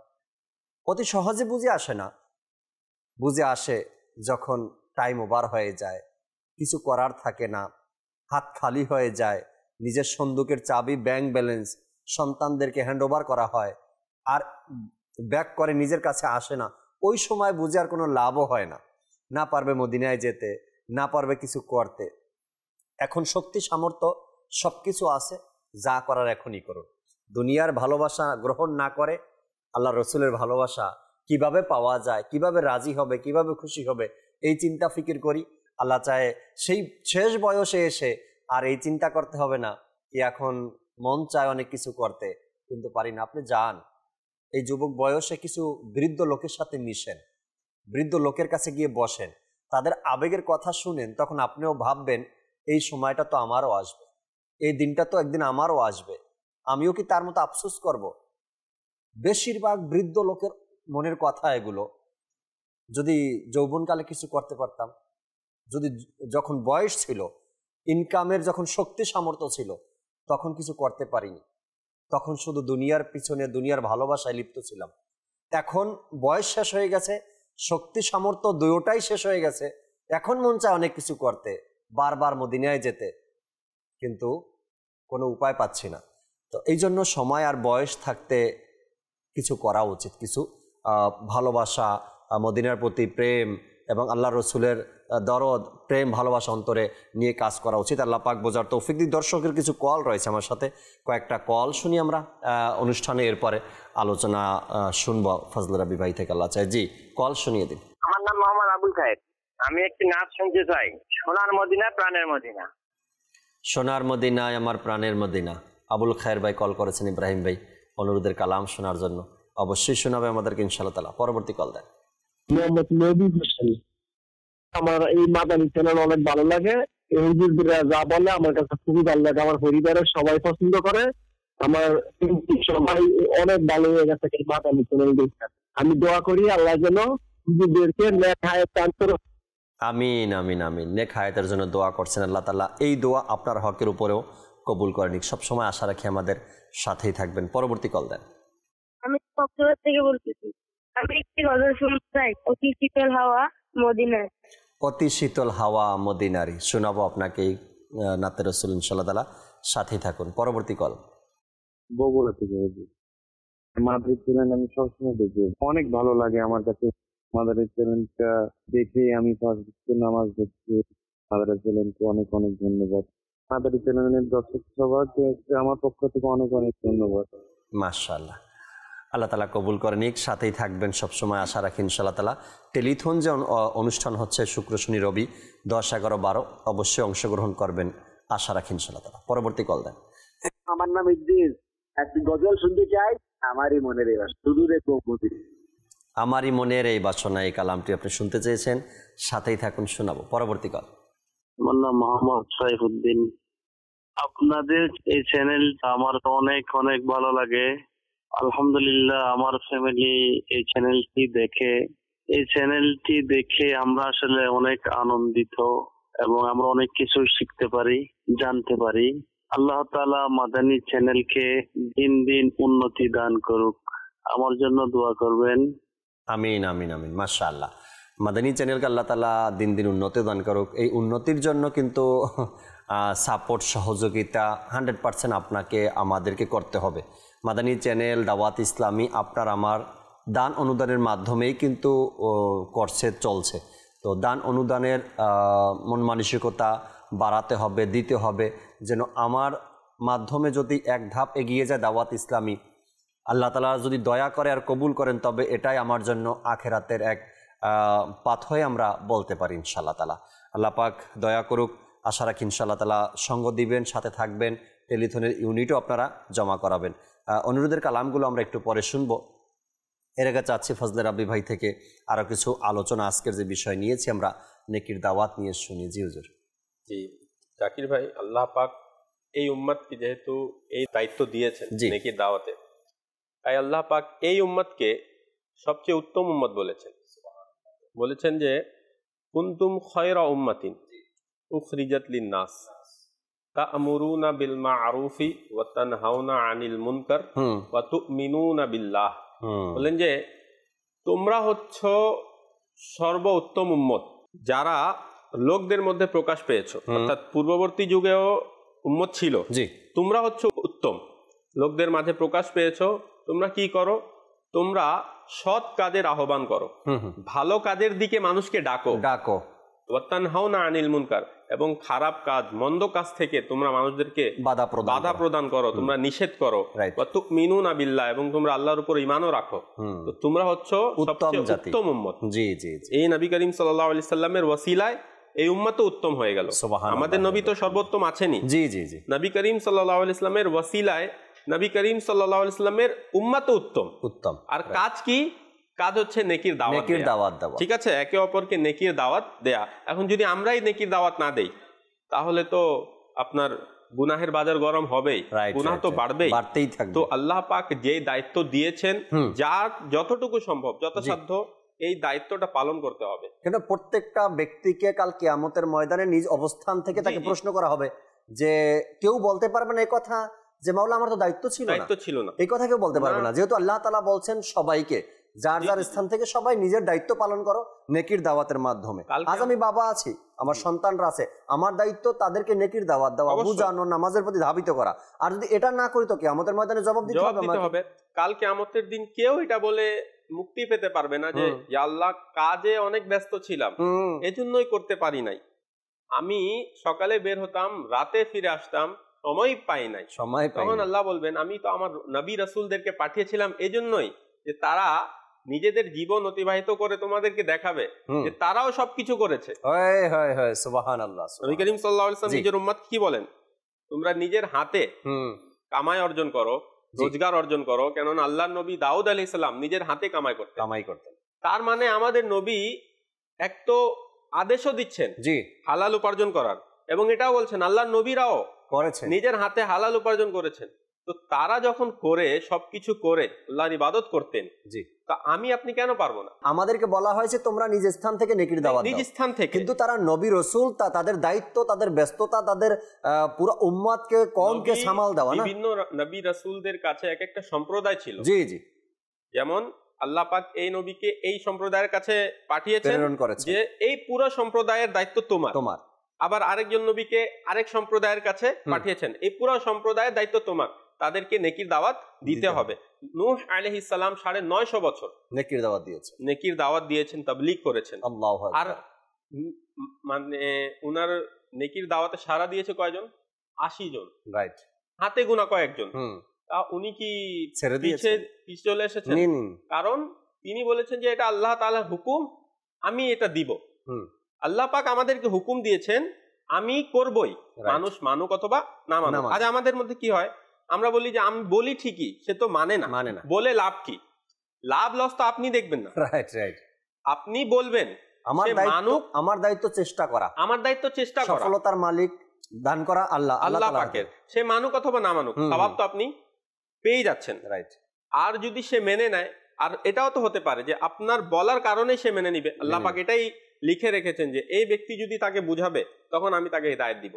অতি সহজে বুঝে আসে না, বুঝে আসে যখন টাইম ওভার হয়ে যায়, কিছু করার থাকে না, হাত খালি হয়ে যায়, নিজের সন্দুকের চাবি ব্যাংক ব্যালেন্স সন্তানদেরকে হ্যান্ডওভার করা হয় আর ব্যাক করে নিজের কাছে আসে না। ওই সময় বুঝে আর কোনো লাভও হয় না, না পারবে মদিনায় যেতে, না পারবে কিছু করতে। এখন শক্তি সামর্থ্য সব কিছু আছে, যা করার এখনই করুন। দুনিয়ার ভালোবাসা গ্রহণ না করে আল্লাহ রসুলের ভালোবাসা কিভাবে পাওয়া যায়, কিভাবে রাজি হবে, কিভাবে খুশি হবে, এই চিন্তা ফিকির করি। আল্লাহ চায় সেই শেষ বয়সে এসে আর এই চিন্তা করতে হবে না কি এখন মন চায় অনেক কিছু করতে কিন্তু পারি না। আপনি যান এই যুবক বয়সে কিছু বৃদ্ধ লোকের সাথে মিশেন, বৃদ্ধ লোকের কাছে গিয়ে বসেন, তাদের আবেগের কথা শুনেন, তখন আপনিও ভাববেন এই সময়টা তো আমারও আসবে, এই দিনটা তো একদিন আমারও আসবে, আমিও কি তার মতো আফসোস করব। বেশিরভাগ বৃদ্ধ লোকের মনের কথা এগুলো। যদি যৌবনকালে কিছু করতে পারতাম, যদি যখন বয়স ছিল, ইনকামের যখন শক্তি সামর্থ্য ছিল, তখন কিছু করতে পারিনি, তখন শুধু দুনিয়ার পিছনে দুনিয়ার ভালোবাসায় লিপ্ত ছিলাম। এখন বয়স শেষ হয়ে গেছে, শক্তি সামর্থ্য দুটোটাই শেষ হয়ে গেছে, এখন মন চায় অনেক কিছু করতে, বারবার মদিনায় যেতে, কিন্তু কোনো উপায় পাচ্ছি না। তো এই জন্য সময় আর বয়স থাকতে কিছু করা উচিত, কিছু ভালোবাসা, মদিনার প্রতি প্রেম এবং আল্লাহ রসুলের দরদ, প্রেম ভালোবাসা অন্তরে নিয়ে কাজ করা উচিত। আল্লাহ পাক বোঝার তৌফিক দিক। দর্শকের কিছু কল রয়েছে আমার সাথে, কয়েকটা কল শুনি আমরা অনুষ্ঠানে, এরপরে আলোচনা শুনবো ফজল রাব্বি ভাই থেকে। আল্লাহ চাই। জি, কল শুনিয়ে দিন। আমার নাম মোহাম্মদ আবুল খায়ের, আমি একটি নাচ শুনতে চাই, সোনার মদিনা প্রাণের মদিনা। সোনার মদিনায় আমার প্রাণের মদিনা। আবুল খায়ের ভাই কল করেছেন ইব্রাহিম ভাই অনুরোধের কালাম শোনার জন্য, অবশ্যই শোনাবে আমাদেরকে ইনশাআল্লাহ তাআলা। পরবর্তী কল দেন। মোহাম্মদ নবী হোসেন। আমার এই মাদানী চ্যানেল অনেক ভালো লাগে, এই হুজুররা যা বলে আমার কাছে খুবই ভালো লাগে, আমার পরিবারের সবাই পছন্দ করে, আমার সবাই অনেক ভালো হয়ে গেছে এই মাদানী চ্যানেল দেখে। আমি দোয়া করি আল্লাহ যেন হুজুরদেরকে নেক হায়াত দান করে। আমিন আমিন আমিন। নেক হায়াতের জন্য দোয়া করছেন, আল্লাহ তাআলা এই দোয়া আপনার হকের উপরেও কবুল করে নিক। সবসময় আশা রাখি আমাদের সাথেই থাকবেন। পরবর্তী কল দেন। আমি কক্সবাজার থেকে বলতেছি, আমি একটি গজল শুনতে চাই, অতি শীতল হাওয়া মদিনায়। অতি শীতল হাওয়া মদিনারি শোনাবো আপনাকে নাতে রসুল ইনশাআল্লাহ তাআলা, সাথেই থাকুন। পরবর্তী কল। বগুড়া থেকে মাদানী চ্যানেল আমি সবসময় দেখি, অনেক ভালো লাগে আমার কাছে। মাদানী চ্যানেলটা দেখে আমি নামাজ দেখছি। মাদানী চ্যানেলকে অনেক অনেক ধন্যবাদ। মাদানী চ্যানেলের দর্শক সবাইকে আমার পক্ষ থেকে অনেক অনেক ধন্যবাদ। মাশাআল্লাহ, আল্লাহ তাআলা কবুল করে নিক, সাথেই থাকবেন সবসময় আশা রাখি ইনশাআল্লাহ তাআলা। টেলিথন যে অনুষ্ঠান হচ্ছে শুক্র শনি রবি 10, 11, 12 অবশ্যই অংশগ্রহণ করবেন আশা রাখি ইনশাআল্লাহ তাআলা। পরবর্তী কল দেন। আমার নাম ইদ্রিস, একটি গজল শুনতে চাই, আমারই মনের এই বাসনা, শুধু দেখবো মোদি। আমারই মনের এই বাসনা, এই কালামটি আপনি শুনতে চেয়েছেন, সাথেই থাকুন, শোনাবো পরবর্তী কল। আমার নাম মোহাম্মদ সাইফুদ্দিন। আপনাদের এই চ্যানেলটা আমার অনেক অনেক ভালো লাগে। আলহামদুলিল্লাহ আমার ফ্যামিলি এই চ্যানেলটি দেখে আমরা আসলে অনেক আনন্দিত এবং আমরা অনেক কিছু শিখতে পারি, জানতে পারি। আল্লাহ তাআলা মাদানী চ্যানেলকে দিন দিন উন্নতি দান করুক, আমার জন্য দোয়া করবেন। আমিন আমিন আমিন, মাশাআল্লাহ। মাদানী চ্যানেলকে আল্লাহ তাআলা দিন দিন উন্নতি দান করুক। এই উন্নতির জন্য কিন্তু সাপোর্ট, সহযোগিতা 100% আপনাকে আমাদেরকে করতে হবে। মাদানী চ্যানেল, দাওয়াত ইসলামী আপনার আমার দান অনুদানের মাধ্যমেই কিন্তু চলছে। তো দান অনুদানের মন মানসিকতা বাড়াতে হবে, দিতে হবে, যেন আমার মাধ্যমে যদি এক ধাপ এগিয়ে যায় দাওয়াত ইসলামী, আল্লাহ তাআলা যদি দয়া করে আর কবুল করেন, তবে এটাই আমার জন্য আখেরাতের এক পাথ হয়ে আমরা বলতে পারি ইনশাআল্লাহ তাআলা। আল্লাহ পাক দয়া করুক, আশা রাখি ইনশাআল্লাহ তাআলা সঙ্গ দিবেন, সাথে থাকবেন, টেলিথনের ইউনিটও আপনারা জমা করাবেন। অনুরোধের কালামগুলো আমরা একটু পরে শুনবো। এর আগে চাচ্ছি ফজলে রাব্বি ভাই থেকে আরও কিছু আলোচনা, আজকের যে বিষয় নিয়েছি আমরা নেকির দাওয়াত নিয়ে শুনি। জি হুজুর। জি জাকির ভাই, আল্লাহ পাক এই উম্মতকে যেহেতু এই দায়িত্ব দিয়েছেন নেকির দাওয়াতে, তাই আল্লাহ পাক এই উম্মতকে সবচেয়ে উত্তম উম্মত বলেছেন যে কুনতুম খায়রা উম্মাতিন উখরিজাত লিন-নাস তা'মুরুনা বিল মা'রুফি ওয়া তানহাউনা আনিল মুনকার ওয়া তু'মিনুনা বিল্লাহ। বলেন যে তোমরা হচ্ছ সর্বোত্তম উম্মত যারা লোকদের মধ্যে প্রকাশ পেয়েছো, অর্থাৎ পূর্ববর্তী যুগেও উম্মত ছিল, জি তোমরা হচ্ছ উত্তম, লোকদের মাঝে প্রকাশ পেয়েছো। তোমরা কি করো? তোমরা সৎ কাজের আহ্বান করো, ভালো কাজের দিকে মানুষকে ডাকো ওয়া তানহাউনা আনিল মুনকার, এবং খারাপ কাজ, মন্দ কাজ থেকে তোমরা মানুষদেরকে বাধা প্রদান করো, তোমরা নিষেধ করো। ওয়া তু'মিনুনা বিল্লাহ, এবং তোমরা আল্লাহর উপর ঈমানও রাখো। তো তোমরা হচ্ছ সবচেয়ে উত্তম উম্মত। জি জি, এই নবী করিম সাল্লাল্লাহু আলাইহি সাল্লামের ওসিলায় এই উম্মত উত্তম হয়ে গেল। আমাদের নবী তো সর্বোত্তম আছেনই। জি জি জি, নবী করিম সাল্লাল্লাহু আলাইহি সাল্লামের ওসিলায় নবী করিম সাল্লাল্লাহু আলাইহি সাল্লামের উম্মত উত্তম। আর কাজ কি? কাজ হচ্ছে নেকির দাওয়াত দেওয়া। ঠিক আছে, একে অপরকে নেকির দাওয়াত দেয়া। এখন যদি আমরাই নেকির দাওয়াত না দেই, তাহলে তো আপনার গুনাহের বাজার গরম হবেই, গুনাহ তো বাড়বেই, বাড়তেই থাকবে। তো আল্লাহ পাক যে দায়িত্ব দিয়েছেন, যার যতটুকু সম্ভব, যথাসাধ্য এই দায়িত্বটা পালন করতে হবে। কিন্তু প্রত্যেকটা ব্যক্তিকে কাল কিয়ামতের ময়দানে নিজ অবস্থান থেকে তাকে প্রশ্ন করা হবে, যে কেউ বলতে পারবে না এই কথা যে মাওলা আমার তো দায়িত্ব ছিল না, এই কথা কেউ বলতে পারবে না। যেহেতু আল্লাহ তাআলা বলছেন সবাইকে যার যার স্থান থেকে সবাই নিজের দায়িত্ব পালন করো নেকির দাওয়াতের মাধ্যমে। আজ আমি বাবা আছি, আমার সন্তানরা আছে, আমার দায়িত্ব তাদেরকে নেকির দাওয়াত দেওয়া, বুঝানো, নামাজের প্রতি ধাবিত করা। আর যদি এটা না করি তো কিয়ামতের ময়দানে জবাব দিতে হবে। কাল কিয়ামতের দিন কেউ এটা বলে মুক্তি পেতে পারবে না যে ইয়া আল্লাহ কাজে অনেক ব্যস্ত ছিলাম, এজন্যই করতে পারি নাই। আমি সকালে বের হতাম, রাতে ফিরে আসতাম, সময় পাই নাই। তখন আল্লাহ বলবেন আমি তো আমার নবী রাসূলদেরকে পাঠিয়েছিলাম এজন্যই যে তারা নিজেদের জীবন অতিবাহিত করে তোমাদেরকে দেখাবে যে তারাও সবকিছু করেছে। সুবহানাল্লাহ। নবী করিম সাল্লাল্লাহু আলাইহি ওয়াসাল্লাম নিজের উম্মতকে কি বলেন? তোমরা নিজের হাতে কামাই অর্জন করো, রোজগার অর্জন করো। কেননা আল্লাহর নবী দাউদ আলাইহিস সালাম নিজের হাতে কামাই করতেন। তার মানে আমাদের নবী এক তো আদেশও দিচ্ছেন জি হালাল উপার্জন করার, এবং এটাও বলছেন আল্লাহর নবীরাও করেছেন, নিজের হাতে হালাল উপার্জন করেছেন। তো তারা যখন করে সবকিছু করে আল্লাহর ইবাদত করতেন, জি তা আমি আপনি কেন পারবো না? আমাদেরকে বলা হয়েছে তোমরা নিজ স্থান থেকে নেকির দাওয়াত দাও, নিজ স্থান থেকে। কিন্তু তারা নবী রাসূল, তাদের দায়িত্ব, তাদের ব্যস্ততা, তাদের পুরো উম্মতকে কওমকে সামাল দেওয়া না। বিভিন্ন নবী রাসূলদের কাছে এক একটা সম্প্রদায় ছিল। জি জি, যেমন আল্লাহ পাক এই নবীকে এই সম্প্রদায়ের কাছে পাঠিয়েছেন যে এই পুরো সম্প্রদায়ের দায়িত্ব তোমার। আবার আরেকজন নবীকে আরেক সম্প্রদায়ের কাছে পাঠিয়েছেন, এই পুরো সম্প্রদায়ের দায়িত্ব তোমার, তাদেরকে নেকির দাওয়াত দিতে হবে। নূহ আলাইহিস সালাম 950 বছর নেকির দাওয়াত দিয়েছেন, তাবলীগ করেছেন। আল্লাহু আকবার। আর মানে উনার নেকির দাওয়াতে সাড়া দিয়েছে কয়জন? 80 জন, রাইট, হাতে গোনা কয়েকজন। উনি কি পিছে চলে এসেছেন? কারণ তিনি বলেছেন যে এটা আল্লাহ তাআলার হুকুম, আমি এটা দিব। আল্লাহ পাক আমাদেরকে হুকুম দিয়েছেন, আমি করবই, মানুষ মানুক অথবা না মানুক। আজ আমাদের মধ্যে কি হয়, আমরা বলি যে আমি বলি ঠিকই, সে তো মানে না, বলে লাভ কি? লাভ লস তো আপনি দেখবেন না। Right right. আপনি বলবেন আমার দায়িত্ব চেষ্টা করা, আমার দায়িত্ব চেষ্টা করা, সফলতার মালিক দান করা আল্লাহ, আল্লাহ পাকের। সে মানুক অথবা না মানুক, স্বভাব তো আপনি পেয়ে যাচ্ছেন। রাইট। আর যদি সে মেনে নেয়, আর এটাও তো হতে পারে যে আপনার বলার কারণে সে মেনে নিবে, আল্লাহ পাক এটাই লিখে রেখেছেন যে এই ব্যক্তি যদি তাকে বুঝাবে তখন আমি তাকে হিদায়াত দিব।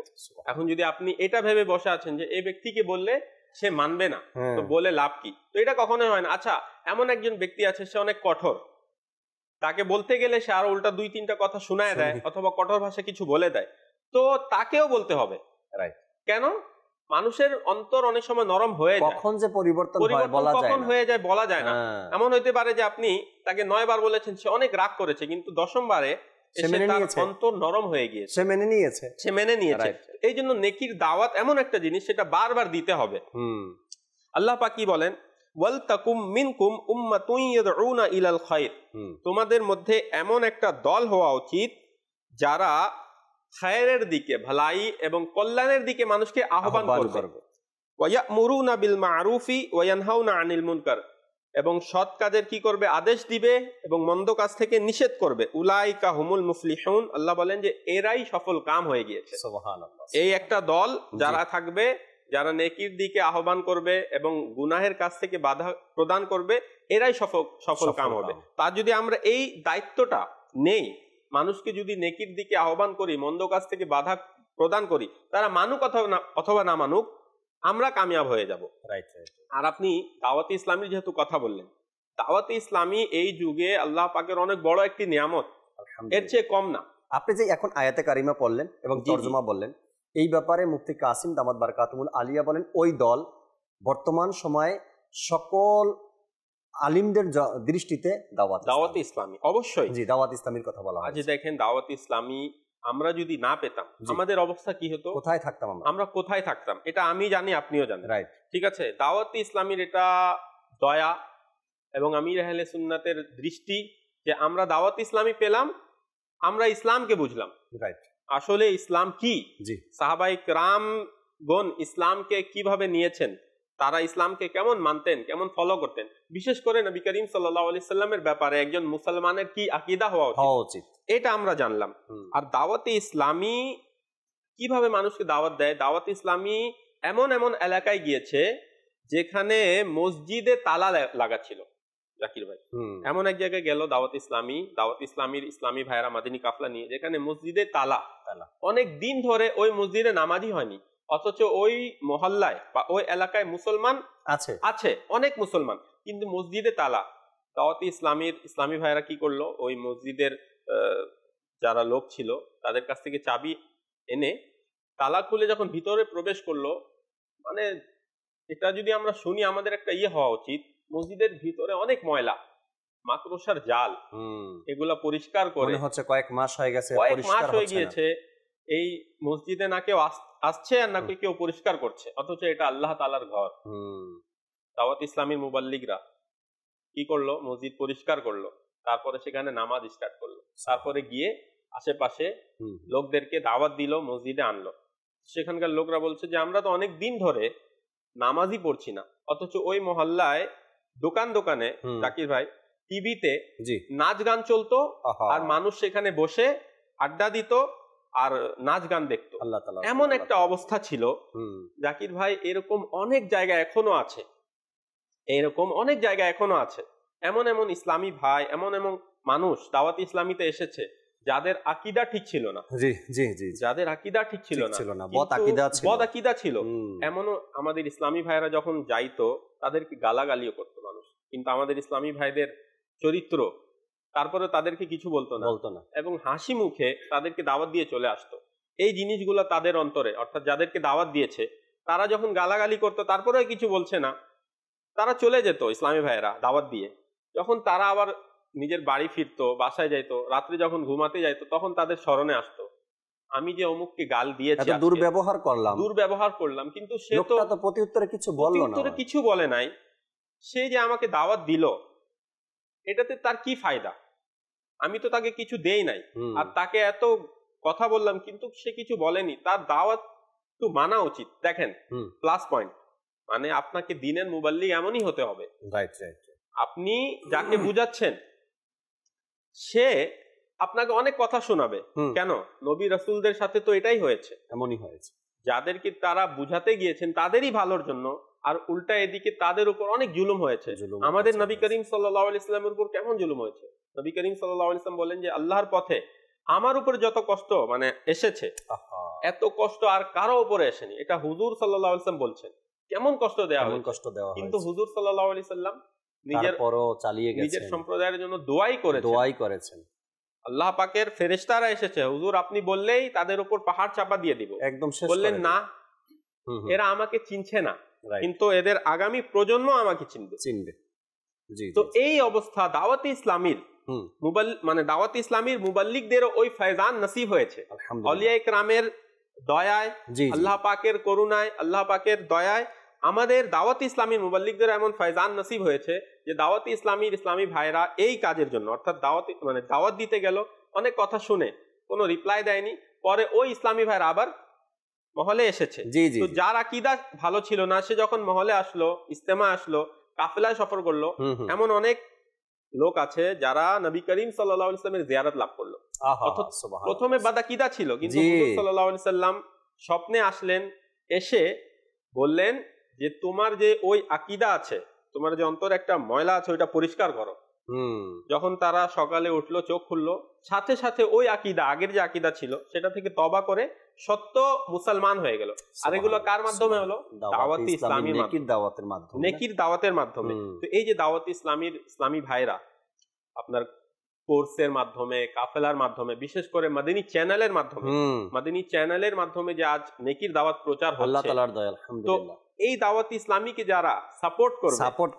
এখন যদি আপনি এটা ভেবে বসে আছেন যে এই ব্যক্তিকে বললে সে মানবে না, তো বলে লাভ কি? তো এটা কখনোই হয় না। আচ্ছা, এমন একজন ব্যক্তি আছে, সে অনেক কঠোর, তাকে বলতে গেলে সে আরো উল্টা 2-3টা কথা শোনায় দেয় অথবা কঠোর ভাষায় কিছু বলে দেয়, তো তাকেও বলতে হবে। রাইট। কেন? মানুষের অন্তর অনেক সময় নরম হয়ে যায়, কখন যে পরিবর্তন হয়ে যায় বলা যায় না। এমন হইতে পারে যে আপনি তাকে 9 বার বলেছেন, সে অনেক রাগ করেছে, কিন্তু 10ম বারে অন্তর নরম হয়ে গিয়েছে, সে মেনে নিয়েছে। এই জন্য নেকির দাওয়াত এমন একটা জিনিস, সেটা বারবার দিতে হবে। আল্লাহ পাক কি বলেন? ওয়াল তাকুম মিনকুম উম্মাতুন ইয়াদউনা ইলাল খায়র, তোমাদের মধ্যে এমন একটা দল হওয়া উচিত যারা খায়রের দিকে, ভালাই এবং কল্যাণের দিকে মানুষকে আহ্বান করবে। ওয়া ইয়ামুরুনা বিল মা'রুফি ওয়া ইয়ানহাউনা আনিল মুনকার, এবং সৎ কাজের কি করবে? আদেশ দিবে, এবং মন্দ কাজ থেকে নিষেধ করবে। উলাইকা হুমুল মুফলিহুন, আল্লাহ বলেন যে এরাই সফল কাম হয়ে গিয়েছে। সুবহানাল্লাহ। এই একটা দল যারা থাকবে, যারা নেকির দিকে আহ্বান করবে এবং গুনাহের কাছ থেকে বাধা প্রদান করবে, এরাই সফল কাম হবে। তার যদি আমরা এই দায়িত্বটা নেই, মানুষকে যদি নেকির দিকে আহ্বান করি, মন্দ কাজ থেকে বাধা প্রদান করি, তারা মানুক অথবা না মানুক, আমরা কামিয়াব হয়ে যাব। রাইট। আর আপনি দাওয়াতে ইসলামীর যেহেতু কথা বললেন, দাওয়াতে ইসলামী এই যুগে আল্লাহ পাকের অনেক বড় একটি নিয়ামত, এর চেয়ে কম না। আপনি যে এখন আয়াতে কারিমা পড়লেন এবং তরজমা বললেন, এই ব্যাপারে মুফতি কাসিম দামাত বারাকাতুহুল আলিয়া বলেন, ওই দল বর্তমান সময়ে সকল আলিমদের দৃষ্টিতে দাওয়াতে ইসলামী, অবশ্যই জি দাওয়াত ইসলামীর কথা বলা হয়। আজ দেখেন, দাওয়াত ইসলামী আমরা যদি না পেতাম, আমাদের অবস্থা কি হতো? কোথায় থাকতাম আমরা কোথায় থাকতাম? এটা আমি জানি, আপনিও জানেন। রাইট। ঠিক আছে, দাওয়াত ইসলামীর এটা দয়া এবং আমির আহলে সুন্নাতের দৃষ্টি যে আমরা দাওয়াত ইসলামী পেলাম, আমরা ইসলামকে বুঝলাম। রাইট। আসলে ইসলাম কি? জি। সাহাবায়ে কেরামগণ ইসলামকে কিভাবে নিয়েছেন, তারা ইসলামকে কেমন মানতেন, কেমন ফলো করতেন, বিশেষ করে নবী করিম সাল্লাল্লাহু আলাইহি সাল্লামের ব্যাপারে একজন মুসলমানের কি আকীদা হওয়া উচিত, এটা আমরা জানলাম। আর দাওয়াতে ইসলামী কিভাবে মানুষকে দাওয়াত দেয়? দাওয়াতে ইসলামী এমন এমন এলাকায় গিয়েছে যেখানে মসজিদে তালা লাগা ছিল। জাকির ভাই এমন এক জায়গায় গেল দাওয়াত ইসলামীর ইসলামী ভাইরা মাদিনী কাফলা নিয়ে, যেখানে মসজিদে তালা, অনেক দিন ধরে ওই মসজিদে নামাজই হয়নি, অথচ ওই মহল্লায় বা ওই এলাকায় মুসলমান আছে অনেক মুসলমান, কিন্তু মসজিদে তালা। দাওয়াতে ইসলামীর ইসলামী ভাইরা কি করলো? ওই মসজিদের যারা লোক ছিল তাদের কাছ থেকে চাবি এনে তালা খুলে যখন ভিতরে প্রবেশ করলো, মানে এটা যদি আমরা শুনি আমাদের একটা হওয়া উচিত, মসজিদের ভিতরে অনেক ময়লা, মাকড়সার জাল, এগুলা পরিষ্কার করে হচ্ছে কয়েক মাস হয়ে গিয়েছে। এই মসজিদে না কেউ আসছে আর না কেউ পরিষ্কার করছে, অথচ এটা আল্লাহ তাআলার ঘর। দাওয়াত ইসলামীর মুবাল্লিগরা কি করলো? মসজিদ পরিষ্কার করলো, তারপরে সেখানে নামাজ স্টার্ট করলো, তারপরে গিয়ে আশেপাশে লোকদেরকে দাওয়াত দিল, মসজিদে আনলো। সেখানকার লোকরা বলছে যে আমরা তো অনেক দিন ধরে নামাজই পড়ছি না, অথচ ওই মহল্লায় দোকানে জাকির ভাই টিভিতে নাচ গান চলতো, আর মানুষ সেখানে বসে আড্ডা দিত আর নাচ গান দেখতো। এমন একটা অবস্থা ছিল জাকির ভাই, এরকম অনেক জায়গা এখনো আছে, এমন এমন ইসলামী ভাই, এমন এমন মানুষ দাওয়াত ইসলামীতে এসেছে যাদের আকীদা ঠিক ছিল না। যাদের আকীদা ঠিক ছিল না, বদ আকীদা ছিল। এমনও আমাদের ইসলামী ভাইরা যখন যাইতো তাদেরকে গালাগালিও করতো মানুষ, কিন্তু আমাদের ইসলামী ভাইদের চরিত্র, তারপরে তাদেরকে কিছু বলতো না এবং হাসি মুখে তাদেরকে দাওয়াত দিয়ে চলে আসতো। এই জিনিসগুলো তাদের অন্তরে, অর্থাৎ যাদেরকে দাওয়াত দিয়েছে তারা যখন গালাগালি করতো তারপরেও কিছু বলছে না, তারা চলে যেত ইসলামী ভাইরা দাওয়াত দিয়ে। যখন তারা আবার নিজের বাড়ি ফিরতো, বাসায় যাইতো, রাত্রে যখন ঘুমাতে যাইতো, তখন তাদের স্মরণে আসতো আমি যে অমুককে গাল দিয়েছি, দুর্ব্যবহার করলাম, কিন্তু সে তো প্রত্যুত্তরে কিছু বলে নাই। সে যে আমাকে দাওয়াত দিল, এটাতে তার কি ফায়দা? আমি তো তাকে কিছু দেই নাই, আর তাকে এত কথা বললাম কিন্তু সে কিছু বলেনি। তার দাওয়াত তো মানা উচিত। দেখেন প্লাস পয়েন্ট, মানে আপনাকে দিনের মুবাল্লিগ এমনই হতে হবে। Right right. আপনি যাকে বুঝাচ্ছেন সে আপনাকে অনেক কথা শোনাবে। কেন? নবী রাসূলদের সাথে তো এটাই হয়েছে, এমনই হয়েছে। যাদেরকে তারা বুঝাতে গিয়েছেন তাদেরই ভালোর জন্য, আর উল্টা এদিকে তাদের উপর অনেক জুলুম হয়েছে। আমাদের নবী করিম সাল্লাল্লাহু আলাইহি ওয়াসাল্লামের উপর কেমন জুলুম হয়েছে? নবী করিম সাল্লাল্লাহু আলাইহি ওয়াসাল্লাম বলেন যে আল্লাহর পথে আমার উপর যত কষ্ট মানে এসেছে, এত কষ্ট আর কারো উপরে আসেনি। এটা হুজুর সাল্লাল্লাহু আলাইহি ওয়াসাল্লাম বলছেন। কেমন কষ্ট দেওয়া হয়েছে, কষ্ট দেওয়া হয়েছে। কিন্তু হুজুর সাল্লাল্লাহু আলাইহি ওয়াসাল্লাম নিজের পরও চালিয়ে গেছেন, নিজের সম্প্রদায়ের জন্য দোয়াই করেছেন। আল্লাহ পাকের ফেরেশতারা এসেছে, হুজুর আপনি বললেই তাদের উপর পাহাড় চাপা দিয়ে দিব, একদম শেষ বললেন না, এরা আমাকে চিনছে না, কিন্তু এদের আগামী প্রজন্ম আমাকে চিনবে। তো এই অবস্থা দাওয়াতে ইসলামীর মানে দাওয়াতে ইসলামীর মুবাল্লিগদেরও ওই ফয়জান নসিব হয়েছে আউলিয়া ইকরামের দয়ায়, আল্লাহ পাকের করুণায়, আল্লাহ পাকের দয়ায় আমাদের দাওয়াতে ইসলামীর মুবাল্লিগদের এমন ফয়জান নসিব হয়েছে যে দাওয়াতে ইসলামীর ইসলামী ভাইরা এই কাজের জন্য, অর্থাৎ দাওয়াত দিতে গেল, অনেক কথা শুনে কোনো রিপ্লাই দেয়নি, পরে ওই ইসলামী ভাইরা আবার মহলে এসেছে। তো যার আকীদা ভালো ছিল না সে যখন মহলে আসলো, ইজতেমা আসলো, কাফেলায় সফর করলো, এমন অনেক লোক আছে যারা নবী করিম সাল্লাল্লাহু আলাইহি ওয়াসাল্লামের জিয়ারত লাভ করলো। প্রথমে বাদাকিদা ছিল, কিন্তু হুজুর সাল্লাল্লাহু আলাইহি ওয়াসাল্লাম স্বপ্নে আসলেন, এসে বললেন যে তোমার যে ওই আকীদা আছে, তোমার যে অন্তরে একটা ময়লা আছে ওইটা পরিষ্কার করো। যখন তারা সকালে উঠলো, চোখ খুললো, সাথে সাথে ওই আকীদা, আগের যে আকীদা ছিল সেটা থেকে তওবা করে সত্য মুসলমান হয়ে গেল। আর এগুলো কার মাধ্যমে হলো? দাওয়াতে ইসলামীর মাধ্যমে, নেকির দাওয়াতের মাধ্যমে। তো এই যে দাওয়াতে ইসলামীর ইসলামী ভাইরা আপনার কোর্সের মাধ্যমে, কাফেলার মাধ্যমে, বিশেষ করে মাদিনী চ্যানেলের মাধ্যমে যে আজ নেকির দাওয়াত প্রচার হচ্ছে, আল্লাহ তাআলার দয়া, আলহামদুলিল্লাহ। এই দাওয়াতে ইসলামীকে যারা সাপোর্ট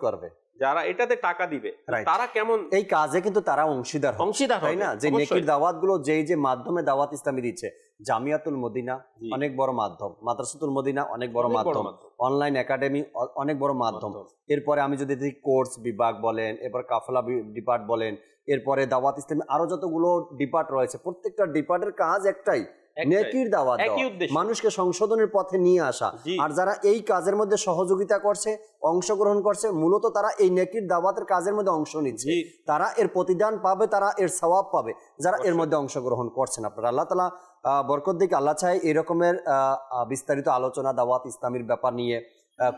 করবে, যারা এটাতে টাকা দিবে, তারা কেমন এই কাজে কিন্তু তারা অংশীদার, তাই না? যে নেকির দাওয়াত গুলো যে মাধ্যমে দাওয়াত ইসলামী দিচ্ছে, জামিয়াতুল মদিনা অনেক বড় মাধ্যম, মাদ্রাসাতুল মদিনা অনেক বড় মাধ্যম, অনলাইন একাডেমি অনেক বড় মাধ্যম। এরপরে আমি যদি দেখি কোর্স বিভাগ বলেন, এরপর কাফেলা ডিপার্ট বলেন, এরপরে দাওয়াত ইসলামী আরো যতগুলো ডিপার্ট রয়েছে, প্রত্যেকটা ডিপার্টের কাজ একটাই, নেকির দাওয়াত দেওয়া, মানুষকে সংশোধনের পথে নিয়ে আসা। আর যারা এই কাজের মধ্যে সহযোগিতা করছে, অংশগ্রহণ করছে, মূলত তারা এই নেকির দাওয়াতের কাজের মধ্যে অংশ নিচ্ছে, তারা এর প্রতিদান পাবে, তারা এর সওয়াব পাবে যারা এর মধ্যে অংশগ্রহণ করছেন। আপনারা আল্লাহ তাআলা বরকত দিক, আল্লাহ চায় এই রকমের বিস্তারিত আলোচনা দাওয়াত ইসলামীর ব্যাপার নিয়ে,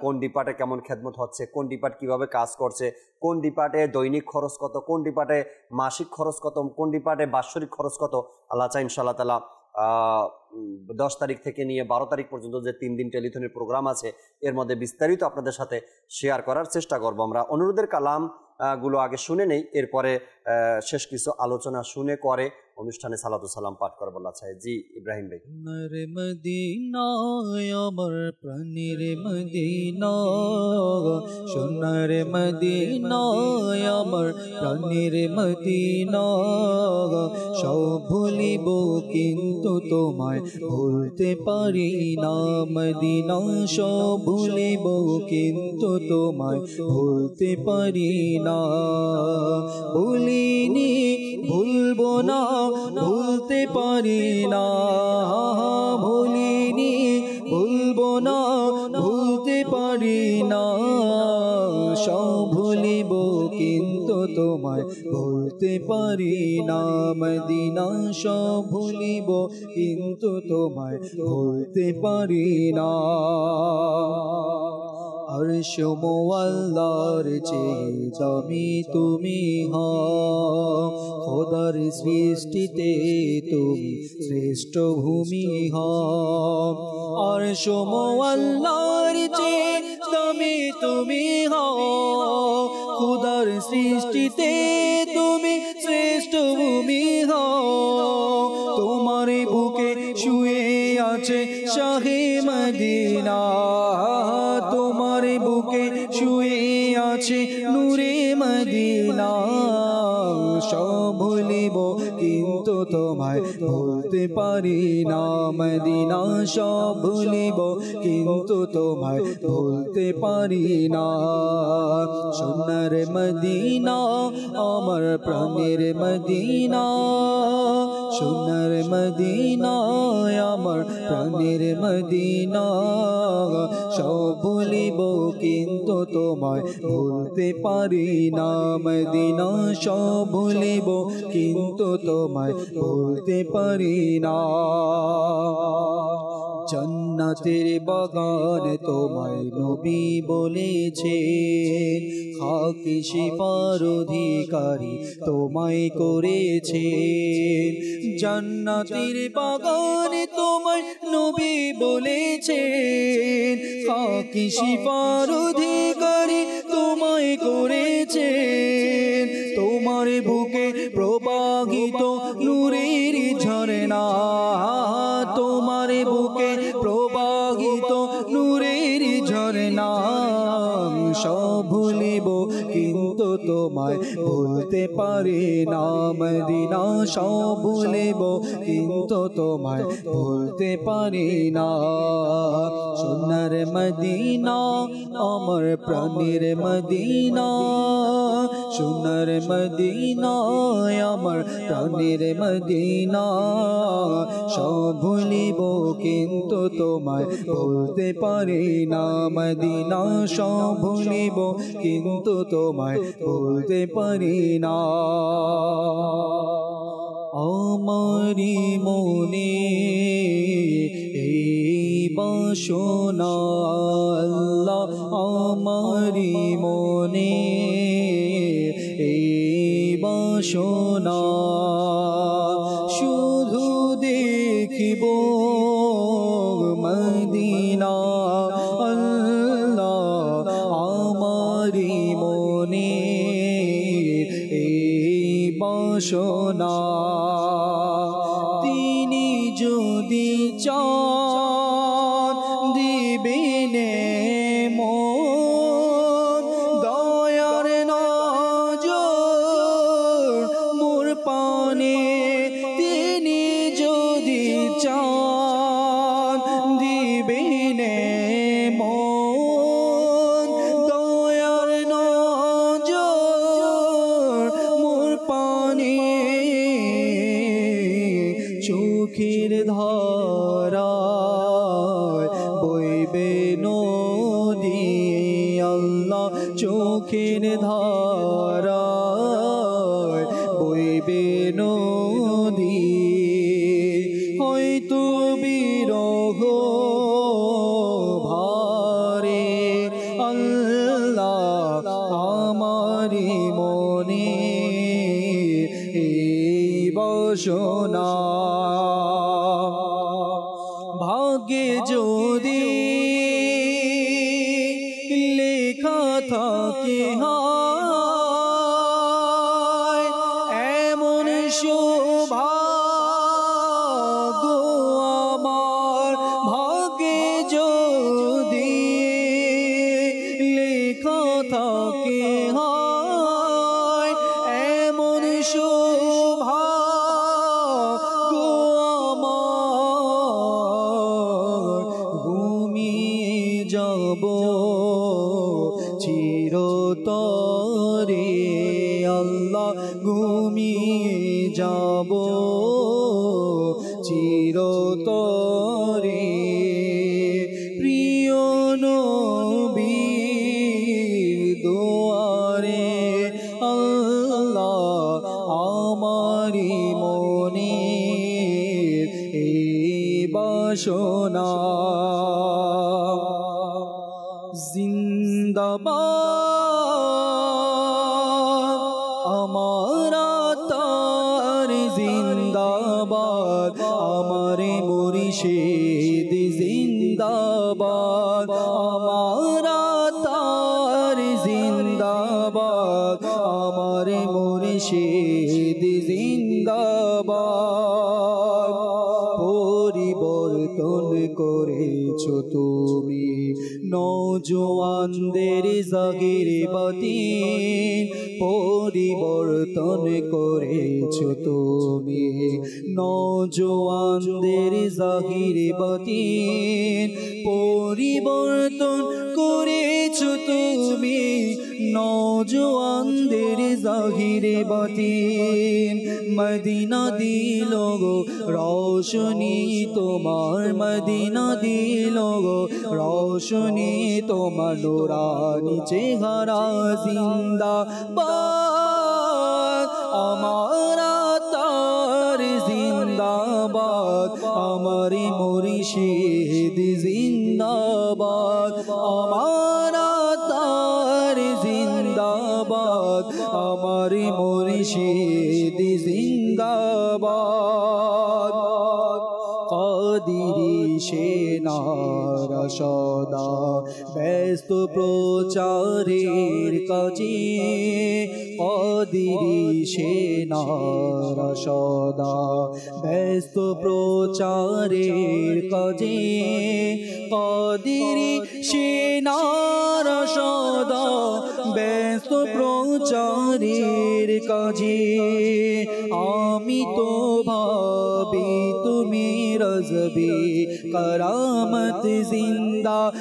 কোন ডিপার্টে কেমন খেদমত হচ্ছে, কোন ডিপার্ট কিভাবে কাজ করছে, কোন ডিপার্টে দৈনিক খরচ কত, কোন ডিপার্টে মাসিক খরচ কত, কোন ডিপার্টে বাৎসরিক খরচ কত, আল্লাহ চায় ইনশাআল্লাহ তাআলা 10 তারিখ থেকে নিয়ে 12 তারিখ পর্যন্ত যে 3 দিন টেলিথনের প্রোগ্রাম আছে এর মধ্যে বিস্তারিত আপনাদের সাথে শেয়ার করার চেষ্টা করব। আমরা অনুরোধের কালাম গুলো আগে শুনে নেই, এরপরে শেষ কিছু আলোচনা শুনে করে অনুষ্ঠানে সালাতু সালাম পাঠ করব। আল্লাহ চাই। জি ইব্রাহিম ভাই। সোনার মদিনা আমার প্রাণের মদিনা, সোনার মদিনা আমার প্রাণের মদিনা, সব ভুলিব কিন্তু তোমায় ভুলতে পারি না মদিনা, সব ভুলিব কিন্তু তোমায় ভুলতে পারি না, ভুলিনি ভুলবো না ভুলতে পারি না, ভুলিনি ভুলবো না ভুলতে পারি না, সব ভুলিব কিন্তু তোমায় ভুলতে পারি না মদিনা, সব ভুলিব কিন্তু তোমায় ভুলতে পারি না। আরশ মোয়াল্লার চেয়ে দামি তুমি হও, খোদার সৃষ্টিতে তুমি শ্রেষ্ঠ ভূমি হও, আরশ মোয়াল্লার চেয়ে দামি তুমি হও, খোদার সৃষ্টিতে তুমি শ্রেষ্ঠ ভূমি হও, তোমার বুকে শুয়ে আছে শাহে মদিনা, তোমার বুকে শুয়ে আছে নূরে মদিনা, সব ভুলিব কিন্তু তোমায় ভুলতে পারি না মদিনা সব ভুলিব কিন্তু তোমায় ভুলতে পারি না সোনার মদিনা আমার প্রাণের মদিনা সোনার মদিনা আমার প্রাণের মদিনা সব ভুলিব কিন্তু তোমায় ভুলতে পারি না মদিনা সব ভুলিব কিন্তু তোমায় ভুলতে পারি না জান্নাতের বাগান তোমায় নবী বলেছে খাকি শিফার অধিকারী তোমায় করেছে জান্নাতের বাগান তোমায় নবী বলেছে খাকি শিফার অধিকারী তোমায় করেছে তোমার বুকে প্রবাহিত নূরের ঝরনা তোমার বুকে প্রবাহিত নূরের ঝরনা সব ভুলিব কিন্তু তোমায় ভুলতে পারি না মদিনা সব ভুলিব কিন্তু তোমায় ভুলতে পারি না সোনার মদিনা আমার প্রাণের মদিনা সোনার মদিনা আমার প্রাণের মদিনা সব ভুলিব কিন্তু তোমায় ভুলতে পারি না মদিনা সব ভুলিব কিন্তু তোমায় ভুলতে পারি না আমারি মনে এই বাসনা আল্লাহ আমারি মনে এই বাসনা শুধু দেখিব মদিনা আল্লাহ আমারি মনে এই বাসনা তিনি যদি চান দিবেন মন দয়ার নজর মোর পানে তিনি যদি চান দিবেন মন দয়ার নজর মোর পানে চোখের ধারায় বইবে নদী আল্লাহ চোখের ধারায় বইবে নদী হয়তো বিরহ ভারে আল্লাহ আমারি মনে এই বাসনা ভাগ্যে যদি লেখা থাকে হায় এমন সৌভাগ্য আমার ভাগ্যে যদি লেখা থাকে হায় এমন সৌভাগ্য আমার ঘুমিয়ে যাব চিরতরে আল্লাহ ঘুমিয়ে যাব চিরতরে প্রিয় নবীর দুয়ারে আল্লাহ আমারি মনে এই বাসনা জিন্দাবাদ আমার তার জিন্দাবাদ আমার মুর্শিদ জিন্দাবাদ আমার তার জিন্দাবাদ আমার মুর্শিদ জিন্দাবাদ পরিবর্তন করেছো তুমি নওজোয়ানদের জাগির বাতিন পরিবর্তন করেছো তুমি, নওজোয়ানদের জাগির বাতিন পরিবর্তন করেছো তুমি, নওজোয়ানদের জাহিরে বাতিন। মদিনা দিল গো রোশনী তোমার, মদিনা দিল গো রোশনী তোমার, নূরানি চেহারা জিন্দাবাদ আমার তার জিন্দাবাদ, আমার মুর্শিদ জিন্দাবাদ, আমার তার জিন্দাবাদ, আমার মুর্শিদ জিন্দাবাদ। কাদিরি সেনারা সদা ব্যস্ত প্রচারের কাজে, কাদিরি সেনারা সদা ব্যস্ত প্রচারের কাজে, কাদিরি সেনারা সদা ব্যস্ত প্রচারের কাজে। আমি তো ভাবি তুমি রজবি करामत जिंदाबाद,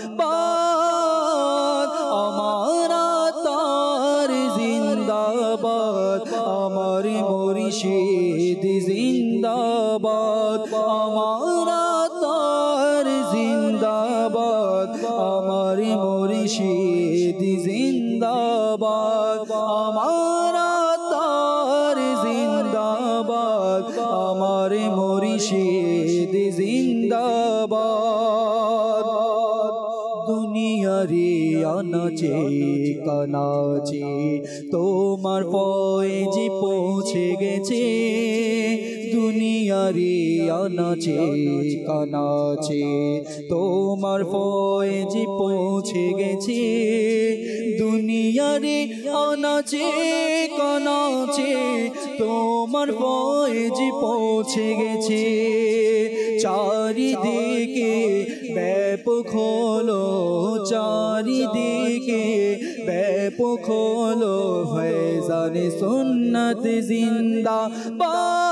हमारा तार जिंदाबाद, हमारे मुर्शिद जिंदाबाद, हमारा तार जिंदाबाद, हमारे मुर्शिद जिंदाबाद, हमारा तार जिंदाबाद, हमारे मुर्शिद जिंदाबाद। दुनिया रे अनाचे कानाचे তোমার ফয়েজ পৌঁছে গেছে, দুনিয়া রে আনাচে কানাচে তোমার ফয়েজ পৌঁছে গেছে, দুনিয়া রে আনাচে কানাচে তোমার ফয়েজ পৌঁছে গেছে। চারিদিকে ব্যাপক হলো, চারিদিকে ব্যাপক হলো ফয়জানে সুন্নত জিন্দাবাদ,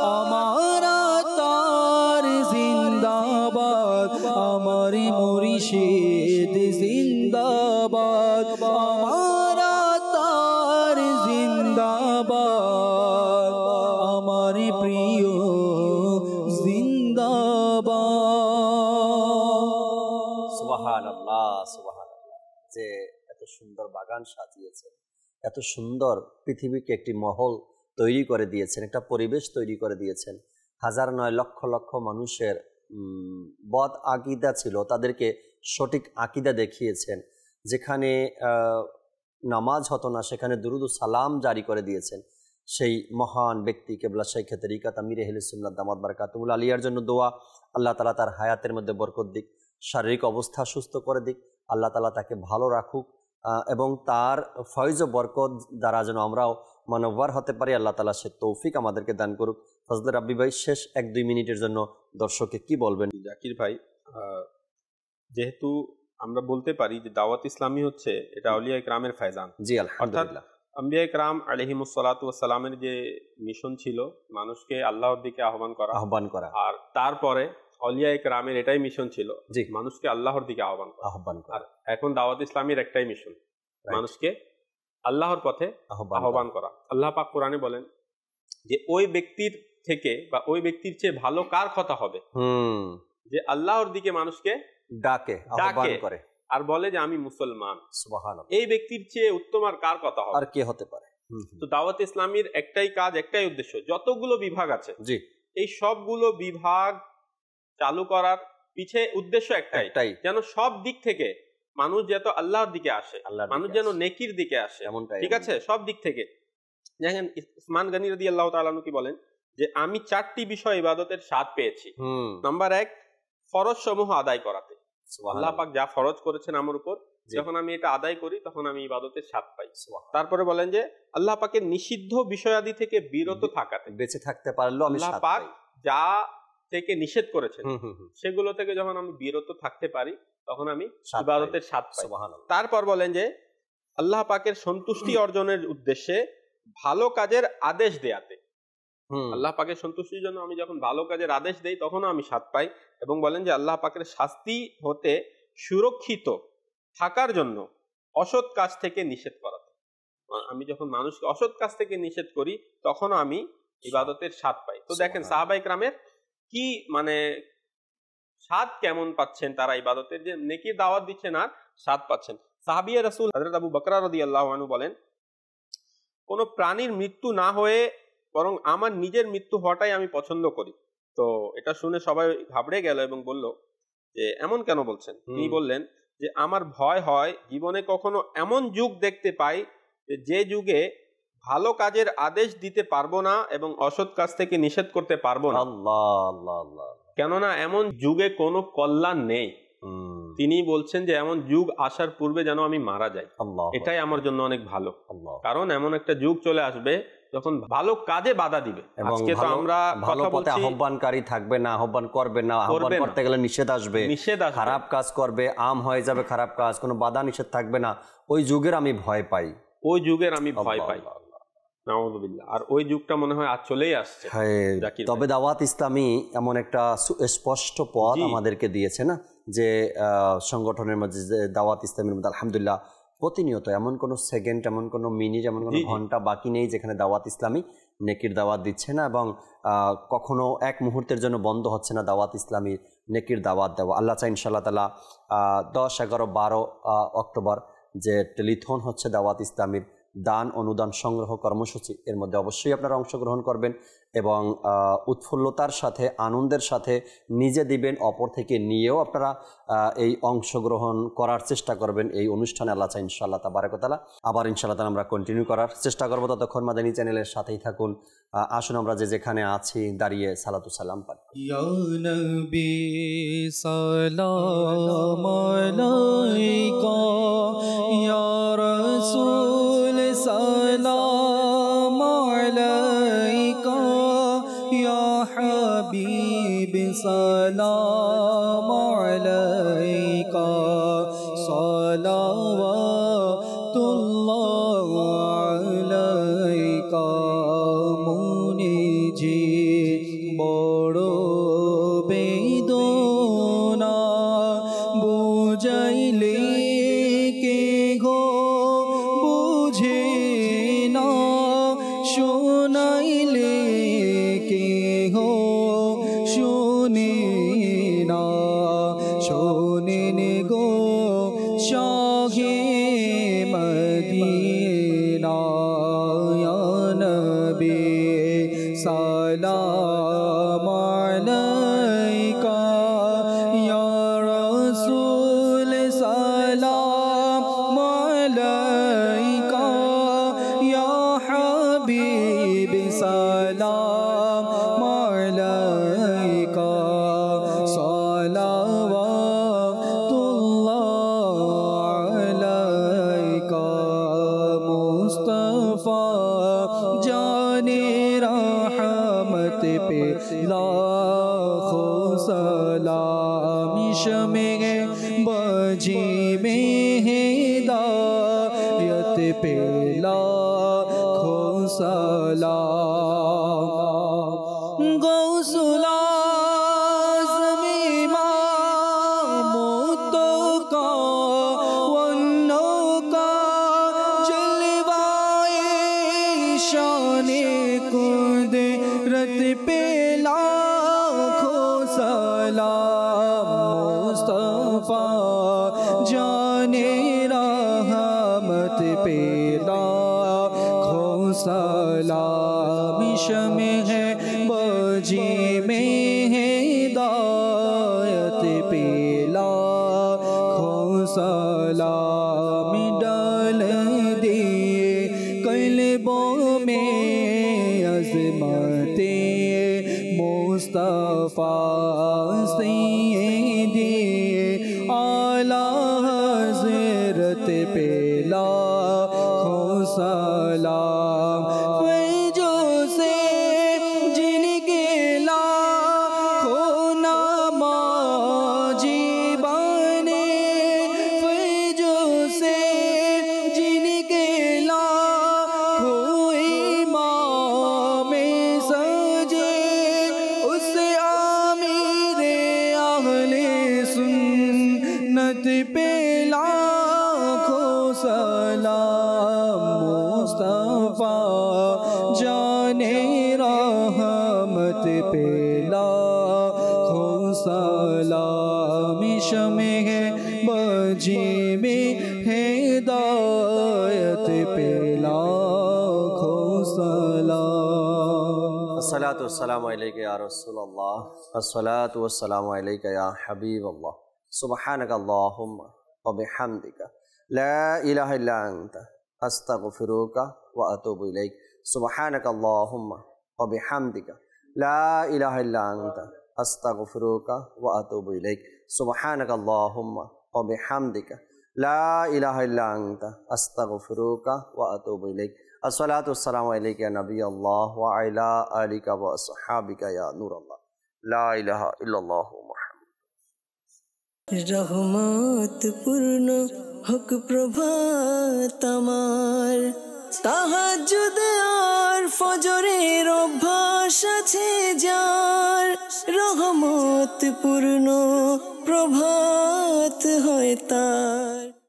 हमारा तार जिंदाबाद, हमारे मुर्शिद जिंदाबाद, हमारा तार जिंदाबाद, हमारे प्रिय जिंदाबाद। সুবহানাল্লাহ, সুবহানাল্লাহ। যে এত সুন্দর বাগান সাজিয়েছেন, এত সুন্দর পৃথিবীকে একটি মহল তৈরি করে দিয়েছেন, একটা পরিবেশ তৈরি করে দিয়েছেন। হাজার নয় লক্ষ লক্ষ মানুষের বদ আকিদা ছিল, তাদেরকে সঠিক আকিদা দেখিয়েছেন। যেখানে নামাজ হতো না সেখানে দুরুদ ও সালাম জারি করে দিয়েছেন। সেই মহান ব্যক্তি কেবলা শাইখ তরিকাত আমির আহলে সুন্নাত দামাত বারাকাতুহুল আলিয়ার জন্য দোয়া, আল্লাহ তাআলা তার হায়াতের মধ্যে বরকত দিক, শারীরিক অবস্থা সুস্থ করে দিক, আল্লাহ তাআলা তাকে ভালো রাখুক এবং তার ফয়জ ও বরকত দ্বারা যেন আমরাও মানববার হতে পারি, আল্লাহ তাআলা সে তৌফিক আমাদেরকে দান করুক। ফজলে রাব্বি ভাই, শেষ 1-2 মিনিটের জন্য দর্শককে কি বলবেন? জাকির ভাই, যেহেতু আমরা বলতে পারি যে দাওয়াত ইসলামী হচ্ছে এটা আউলিয়া ইকরামের ফায়জান। জি আলহামদুলিল্লাহ। আম্বিয়া ইকরাম আলাইহিমুসসালাতু ওয়াসসালামের যে মিশন ছিল মানুষকে আল্লাহর দিকে আহ্বান করা, আর তারপরে আউলিয়া ইকরামের এটাই মিশন ছিল যে মানুষকে আল্লাহর দিকে আহ্বান করা। আর এখন দাওয়াত ইসলামীর একটাই মিশন, মানুষকে আল্লাহর পথে আহ্বান করা। আল্লাহ পাক কোরআনে বলেন যে ওই ব্যক্তির থেকে বা ওই ব্যক্তির চেয়ে ভালো কার কথা হবে যে আল্লাহর দিকে মানুষকে ডাকে আহ্বান করে আর বলে যে আমি মুসলমান। সুবহানাল্লাহ। এই ব্যক্তির চেয়ে উত্তম আর কার কথা হবে, আর কে হতে পারে? তো দাওয়াত ইসলামীর একটাই কাজ, একটাই উদ্দেশ্য, যতগুলো বিভাগ আছে জি এই সবগুলো বিভাগ চালু করার পিছে উদ্দেশ্য একটাই, যেন সব দিক থেকে মানুষ যত আল্লাহর দিকে আসে, মানুষ যেন নেকির দিকে আসে। ঠিক আছে, সব দিক থেকে। দেখেন উসমান গনি রাদিয়াল্লাহু তাআলা আনহু কি বলেন যে আমি 4টি বিষয় ইবাদতের স্বাদ পেয়েছি। নাম্বার 1, ফরজ সমূহ আদায় করাতে। আল্লাহ পাক যা ফরজ করেছেন আমার উপর, যখন আমি এটা আদায় করি তখন আমি ইবাদতের স্বাদ পাই। তারপরে বলেন যে আল্লাহ পাকের নিষিদ্ধ বিষয়াদি থেকে বিরত থাকাতে, বেঁচে থাকতে পারলেও আমি আল্লাহ পাক যা থেকে নিষেধ করেছেন সেগুলো থেকে যখন আমি বিরত থাকতে পারি তখন আমি স্বাদ পাই। ইবাদতের স্বাদ পাই। সুবহানাল্লাহ। তারপর বলেন যে আল্লাহ পাকের সন্তুষ্টি অর্জনের উদ্দেশ্যে ভালো কাজের আদেশ দেয়াতে, আল্লাহ পাকের সন্তুষ্টির জন্য আমি যখন ভালো কাজের আদেশ দেই তখনও আমি স্বাদ পাই। এবং বলেন যে আল্লাহ পাকের শাস্তি হতে সুরক্ষিত থাকার জন্য অসৎ কাজ থেকে নিষেধ করাতে, আমি যখন মানুষকে অসৎ কাজ থেকে নিষেধ করি তখনও আমি ইবাদতের স্বাদ পাই। তো দেখেন সাহাবায়ে কেরামের কি মানে স্বাদ কেমন পাচ্ছেন তারা ইবাদতের, যে নেকির দাওয়াত দিচ্ছেন আর স্বাদ পাচ্ছেন। সাহাবিয়ে রাসূল হযরত আবু বকর রাদিয়াল্লাহু আনহু বলেন, কোন প্রাণীর মৃত্যু না হয়ে বরং আমার নিজের মৃত্যু হওয়াটাই আমি পছন্দ করি। তো এটা শুনে সবাই ঘাবড়ে গেল এবং বলল যে এমন কেন বলছেন? তিনি বললেন যে আমার ভয় হয় জীবনে কখনো এমন যুগ দেখতে পাই যে যুগে ভালো কাজের আদেশ দিতে পারবো না এবং অসৎ কাজ থেকে নিষেধ করতে পারবো না। আল্লাহ আল্লাহ আল্লাহ। কেননা এমন যুগে কোনো কল্যাণ নেই। তিনি বলছেন যে এমন যুগ আসার পূর্বে যেন আমি মারা যাই, এটাই আমার জন্য অনেক ভালো। কারণ এমন একটা যুগ চলে আসবে যখন ভালো কাজে বাধা দিবে। আজকে তো আমরা ভালো পথে আহ্বানকারী থাকবে না, আহ্বান করবে না, আহ্বান করতে গেলে নিষেধ আসবে, খারাপ কাজ করবে, আম হয়ে যাবে খারাপ কাজ, কোনো বাধা নিষেধ থাকবে না। ওই যুগের আমি ভয় পাই, ওই যুগের আমি ভয় পাই। নাউযুবিল্লাহ। আর ওই যুগটা মনে হয় আজ চলেই আসছে। তবে দাওয়াত ইসলামী এমন একটা স্পষ্ট পথ আমাদেরকে দিয়েছে না, যে সংগঠনের মধ্যে যে দাওয়াত ইসলামের মধ্যে আলহামদুলিল্লাহ প্রতিনিয়ত এমন কোনো সেকেন্ড, এমন কোনো মিনিট, এমন কোনো ঘন্টা বাকি নেই যেখানে দাওয়াত ইসলামী নেকির দাওয়াত দিচ্ছে না, এবং কখনো এক মুহূর্তের জন্য বন্ধ হচ্ছে না দাওয়াত ইসলামী নেকির দাওয়াত দেওয়া। আল্লাহ চাই ইনশাআল্লাহ তাআলা 10, 11, 12 অক্টোবর যে টেলিথন হচ্ছে দাওয়াত ইসলামীর দান অনুদান সংগ্রহ কর্মসূচি, এর মধ্যে অবশ্যই আপনারা অংশগ্রহণ করবেন এবং উৎফুল্লতার সাথে আনন্দের সাথে নিজে দিবেন, অপর থেকে নিয়েও আপনারা এই অংশগ্রহণ করার চেষ্টা করবেন এই অনুষ্ঠানে। আল্লাহ চাই ইনশাআল্লাহ তাবারাক ওয়া তাআলা আবার ইনশাআল্লাহ তাআলা আমরা কন্টিনিউ করার চেষ্টা করব। ততক্ষণ মাদানী চ্যানেলের সাথেই থাকুন। আসুন আমরা যে যেখানে আছি দাঁড়িয়ে সালাতু সালাম পাঠ করি। ইয়া নবী সালাম আলাইকা, ইয়া রাসূল সালাম আলাইকা, ইয়া হাবিব সালাম আলাইকা, সালাওয়াতুল্লাহ আলাইকা। মুনিজি বড় বেদনা বুঝাইলে কে গো বুঝে না, শোনাইলে কে গো শুনে না, শোনেন গো শাহে মদিনা। ইয়া নবী সালাম আলাইকা, ইয়া রাসূল সালাম আলাইকা, ইয়া হাবিব সালাম আলাইকা, সালাওয়াতুল্লাহ আলাইকা। মুস্তাফা জানে রহমত पे लाखों सलाम, शमे बजी में हिदायत पे लाखों सलाम। गौसुल आज़म इमामों का वन्नों का जलवाए शाने कुदरत पे लाखों सलाम। मुस्तफा जाने रहमत पे लाखों सलाम, शमे है बजी में हिदायत पे लाखों सलाम। डाल दिए कल्बों में अज़मते मुस्तफा सैयदी आला हज़रत पे लाखों सलाम। फैज़ों से जिनके लाखों नामाजी बने, रहमत पे लाखों सलाम शमे बजी में हिदायत पे लाखों सलाम। अस्सलातु वस्सलामु अलैका या रसूलल्लाह, अस्सलातु वस्सलामु अलैका या हबीबल्लाह, सुब्हानका अल्लाहुम्मा व बिहम्दिका ला इलाहा इल्ला अंता अस्तगफिरुका व अतूबु इलैक। सुब्हानका अल्लाहुम्मा व बिहम्दिका ला इलाहा इल्ला अंता अस्तगफिरुका व अतूबु इलैक। सुब्हानका अल्लाहुम्मा व बिहम्दिका ला इलाहा इल्ला अंता अस्तगफिरुका व अतूबु इलैक। अस्सलातु वस्सलामु अलैका या नबी अल्लाह व अला आलिका व अस्हाबिका या नूर अल्लाह, ला इलाहा इल्लल्लाह मुहम्मद। রহমত পূর্ণ হোক প্রভাত আমার, তাহাজ্জুদ আর ফজরের অভ্যাস আছে যার, রহমত পূর্ণ প্রভাত হয় তার।